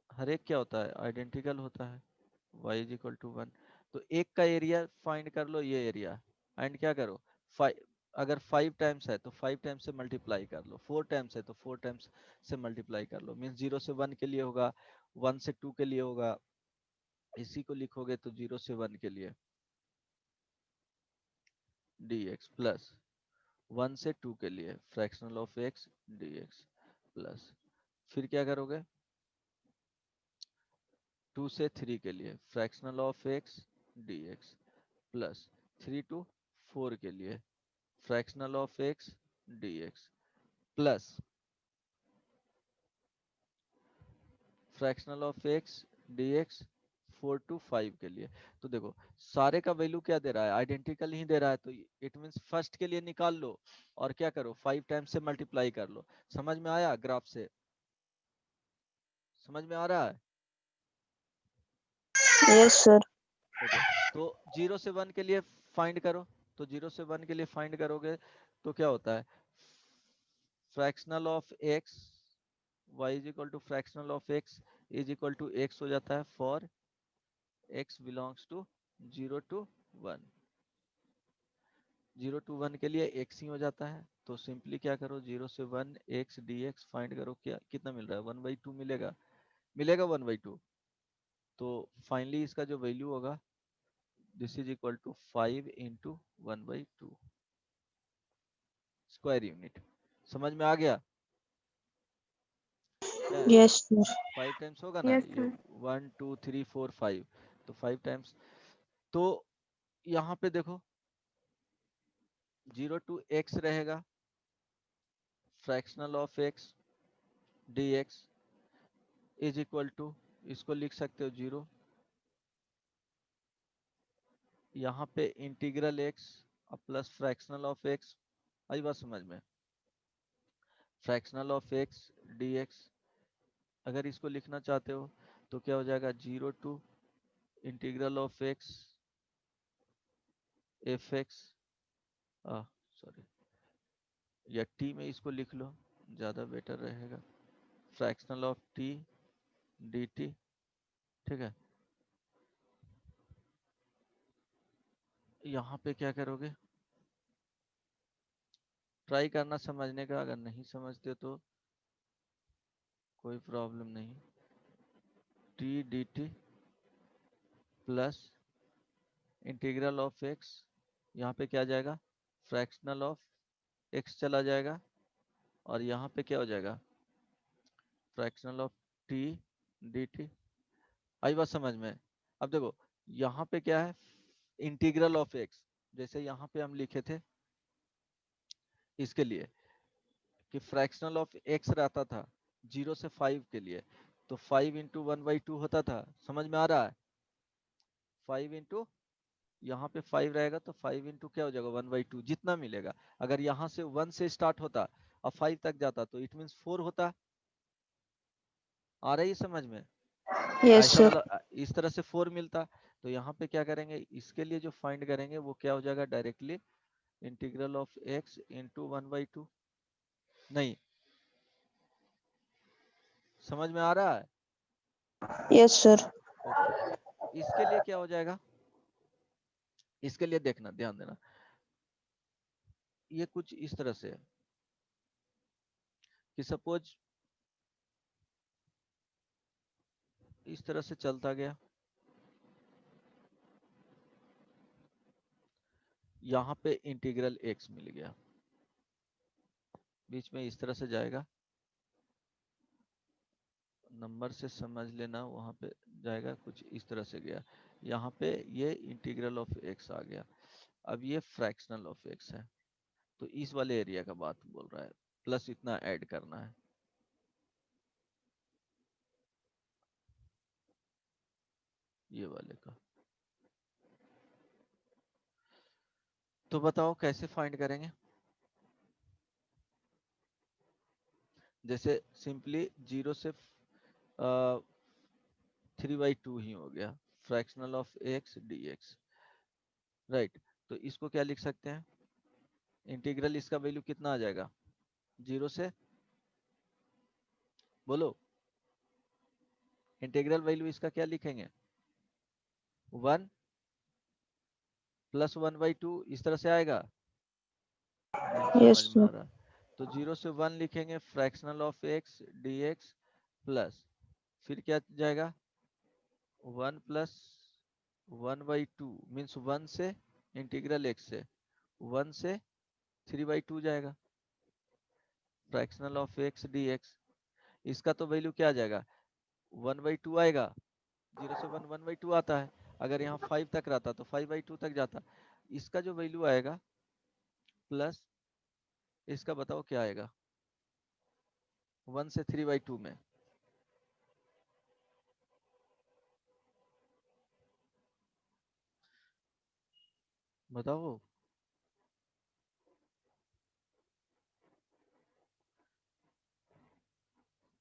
हर एक क्या होता है, आइडेंटिकल होता है, y इज इक्वल टू 1। तो एक का एरिया फाइंड कर लो, ये एरिया, एंड क्या करो, 5, अगर 5 टाइम्स है तो 5 टाइम्स से मल्टीप्लाई कर लो, 4 टाइम्स है तो 4 टाइम्स से मल्टीप्लाई कर लो। मीन्स 0 से 1 के लिए होगा, 1 से 2 के लिए होगा, इसी को लिखोगे तो 0 से 1 के लिए dx प्लस 1 से 2 के लिए fractional of x dx plus, फिर क्या करोगे 2 से 3 के लिए fractional of x dx plus 3 to 4 के लिए fractional of x dx plus fractional of x dx 4 to 5 के लिए। तो देखो सारे का वैल्यू क्या दे रहा है, आइडेंटिकल ही दे रहा है, तो इट मींस फर्स्ट के लिए निकाल लो और क्या करो 5 टाइम्स से मल्टीप्लाई कर लो। समझ में आया, ग्राफ से समझ में आ रहा है? Yes, sir. ओके, तो 0 से 1 के लिए फाइंड करो, तो 0 से 1 के लिए फाइंड करोगे तो क्या होता है, fractional of x y is equal to fractional of x is equal to x हो जाता है for x belongs to 0 to 1। 0 to 1 के लिए x ही हो जाता है, तो सिंपली क्या करो 0 से 1 x dx फाइंड करो, क्या कितना मिल रहा है 1/2 मिलेगा, मिलेगा 1/2। तो फाइनली इसका जो वैल्यू होगा this is equal to 5 into 1/2 square unit. समझ में आ गया क्या है? Yes, sir. 5 टाइम्स होगा ना यस ये, सर। 1 2 3 4 5, तो 5 टाइम्स। तो यहाँ पे देखो 0 to x रहेगा fractional of x dx is equal to, इसको लिख सकते हो 0, यहाँ पे integral x plus fractional of x, आई बात समझ में, फ्रैक्शनल ऑफ x dx। अगर इसको लिखना चाहते हो तो क्या हो जाएगा 0 to integral of x f x, sorry, या t में इसको लिख लो ज़्यादा बेटर रहेगा, फ्रैक्शनल ऑफ t dt, ठीक है। यहाँ पे क्या करोगे, ट्राई करना समझने का, अगर नहीं समझते तो कोई प्रॉब्लम नहीं, t dt plus integral of x, यहाँ पे क्या जाएगा फ्रैक्शनल ऑफ x चला जाएगा, और यहाँ पे क्या हो जाएगा फ्रैक्शनल ऑफ t dt। आई बात समझ में? अब देखो यहाँ पे क्या है, इंटीग्रल ऑफ x, जैसे यहाँ पे हम लिखे थे इसके लिए कि फ्रैक्शनल ऑफ x रहता था 0 से 5 के लिए, तो 5 इंटू 1/2 होता था, समझ में आ रहा है, 5 इंटू, यहाँ पे 5 रहेगा तो 5 इंटू क्या हो जाएगा 1/2 जितना मिलेगा। अगर यहाँ से 1 से स्टार्ट होता और 5 तक जाता तो इट मीन्स 4 होता। आ रही है समझ में? Yes, ऐसा sir. वाला इस तरह से 4 मिलता। तो यहाँ पे क्या करेंगे, इसके लिए जो फाइंड करेंगे वो क्या हो जाएगा, directly integral of x into 1/2। नहीं समझ में आ रहा है? Yes, sir. ओके, इसके लिए क्या हो जाएगा, इसके लिए देखना, ध्यान देना, ये कुछ इस तरह से है कि सपोज इस तरह से चलता गया, यहाँ पे इंटीग्रल x मिल गया, बीच में इस तरह से जाएगा, नंबर से समझ लेना, वहां पे जाएगा कुछ इस तरह से गया, यहाँ पे ये इंटीग्रल ऑफ x आ गया। अब ये फ्रैक्शनल ऑफ x है, तो इस वाले एरिया का बात बोल रहा है, प्लस इतना ऐड करना है, ये वाले का। तो बताओ कैसे फाइंड करेंगे? जैसे सिंपली 0 से 3/2 ही हो गया, fractional of x dx, right. तो इसको क्या लिख सकते हैं, इंटीग्रल इसका वैल्यू कितना आ जाएगा, 0 से, बोलो, इंटीग्रल वैल्यू इसका क्या लिखेंगे, 1 + 1/2, इस तरह से आएगा, नहीं Yes, समझ में आ sir. रहा, तो 0 से 1 लिखेंगे, fractional of x dx plus, फिर क्या जाएगा, 1 + 1/2 मीन्स 1 से इंटीग्रल x से 1 से 3/2 जाएगा, फ्रैक्शनल ऑफ x dx, इसका तो वैल्यू क्या आ जाएगा, 1/2 आएगा, 0 से 1 1/2 आता है, अगर यहाँ 5 तक रहता तो 5/2 तक जाता, इसका जो वैल्यू आएगा प्लस इसका बताओ क्या आएगा 1 से 3/2 में, बताओ,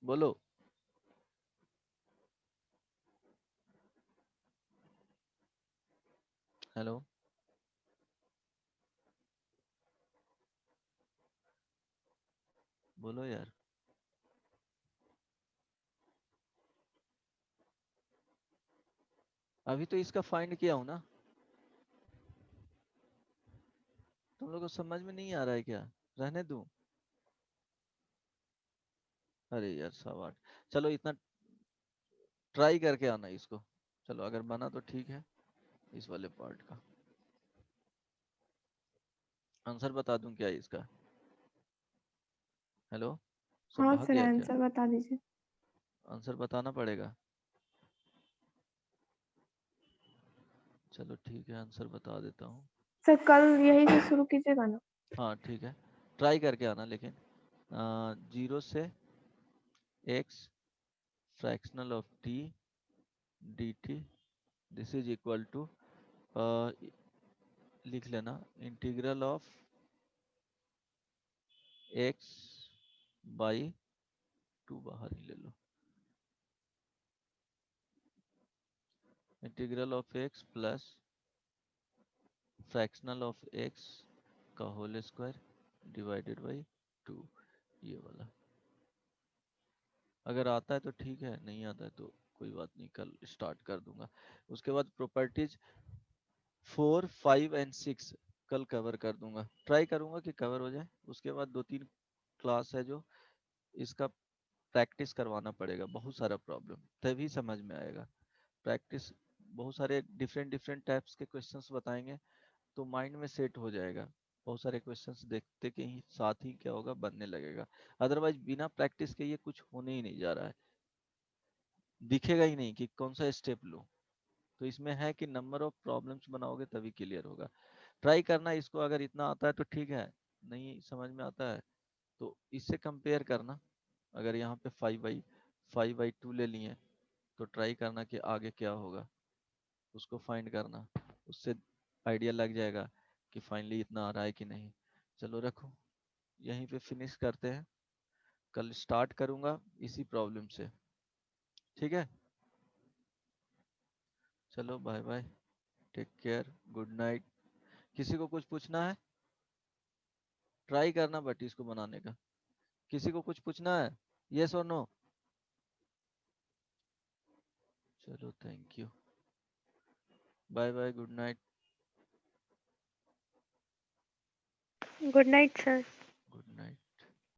बोलो, हेलो, बोलो यार, अभी तो इसका फाइंड किया हूं ना, तुम लोगों को समझ में नहीं आ रहा है क्या, रहने दूं, अरे यार 8.25, चलो इतना ट्राई करके आना इसको, चलो अगर बना तो ठीक है, इस वाले पार्ट का आंसर बता दूं क्या है इसका, हेलो, सब हाँ भाग सर, गया क्या, आंसर बता दीजिए। आंसर बताना पड़ेगा, चलो ठीक है आंसर बता देता हूँ, सर कल यही से शुरू कीजिएगा ना। हाँ ठीक है, ट्राई करके आना, लेकिन 0 से x fractional of t dt, this is equal to, लिख लेना, इंटीग्रल ऑफ x बाई 2, बाहर ही ले लो, integral of x plus fractional of x का होल स्क्वायर डिवाइडेड बाई 2, ये वाला, अगर आता है तो ठीक है, नहीं आता है तो कोई बात नहीं, कल स्टार्ट कर दूंगा, उसके बाद प्रॉपर्टीज 4 5 एंड 6 कल कवर कर दूंगा, ट्राई करूंगा कि कवर हो जाए, उसके बाद 2-3 क्लास है जो इसका प्रैक्टिस करवाना पड़ेगा, बहुत सारा प्रॉब्लम तभी समझ में आएगा, प्रैक्टिस, बहुत सारे डिफरेंट डिफरेंट टाइप्स के क्वेश्चंस बताएंगे तो माइंड में सेट हो जाएगा, बहुत सारे क्वेश्चंस देखते के ही साथ ही क्या होगा, बनने लगेगा, अदरवाइज बिना प्रैक्टिस के ये कुछ होने ही नहीं जा रहा है, दिखेगा ही नहीं कि कौन सा स्टेप लो, तो इसमें है कि नंबर ऑफ प्रॉब्लम्स बनाओगे तभी क्लियर होगा, ट्राई करना इसको, अगर इतना आता है तो ठीक है, नहीं समझ में आता है तो इससे कंपेयर करना, अगर यहाँ पे 5/2 ले लिए तो ट्राई करना कि आगे क्या होगा, उसको फाइंड करना, उससे आइडिया लग जाएगा कि फाइनली इतना आ रहा है कि नहीं, चलो रखो, यहीं पे फिनिश करते हैं, कल स्टार्ट करूंगा इसी प्रॉब्लम से, ठीक है, चलो bye bye, take care, good night, किसी को कुछ पूछना है, ट्राई करना बट इसको बनाने का, किसी को कुछ पूछना है, यस और नो, चलो thank you, bye bye, good night. Good night sir.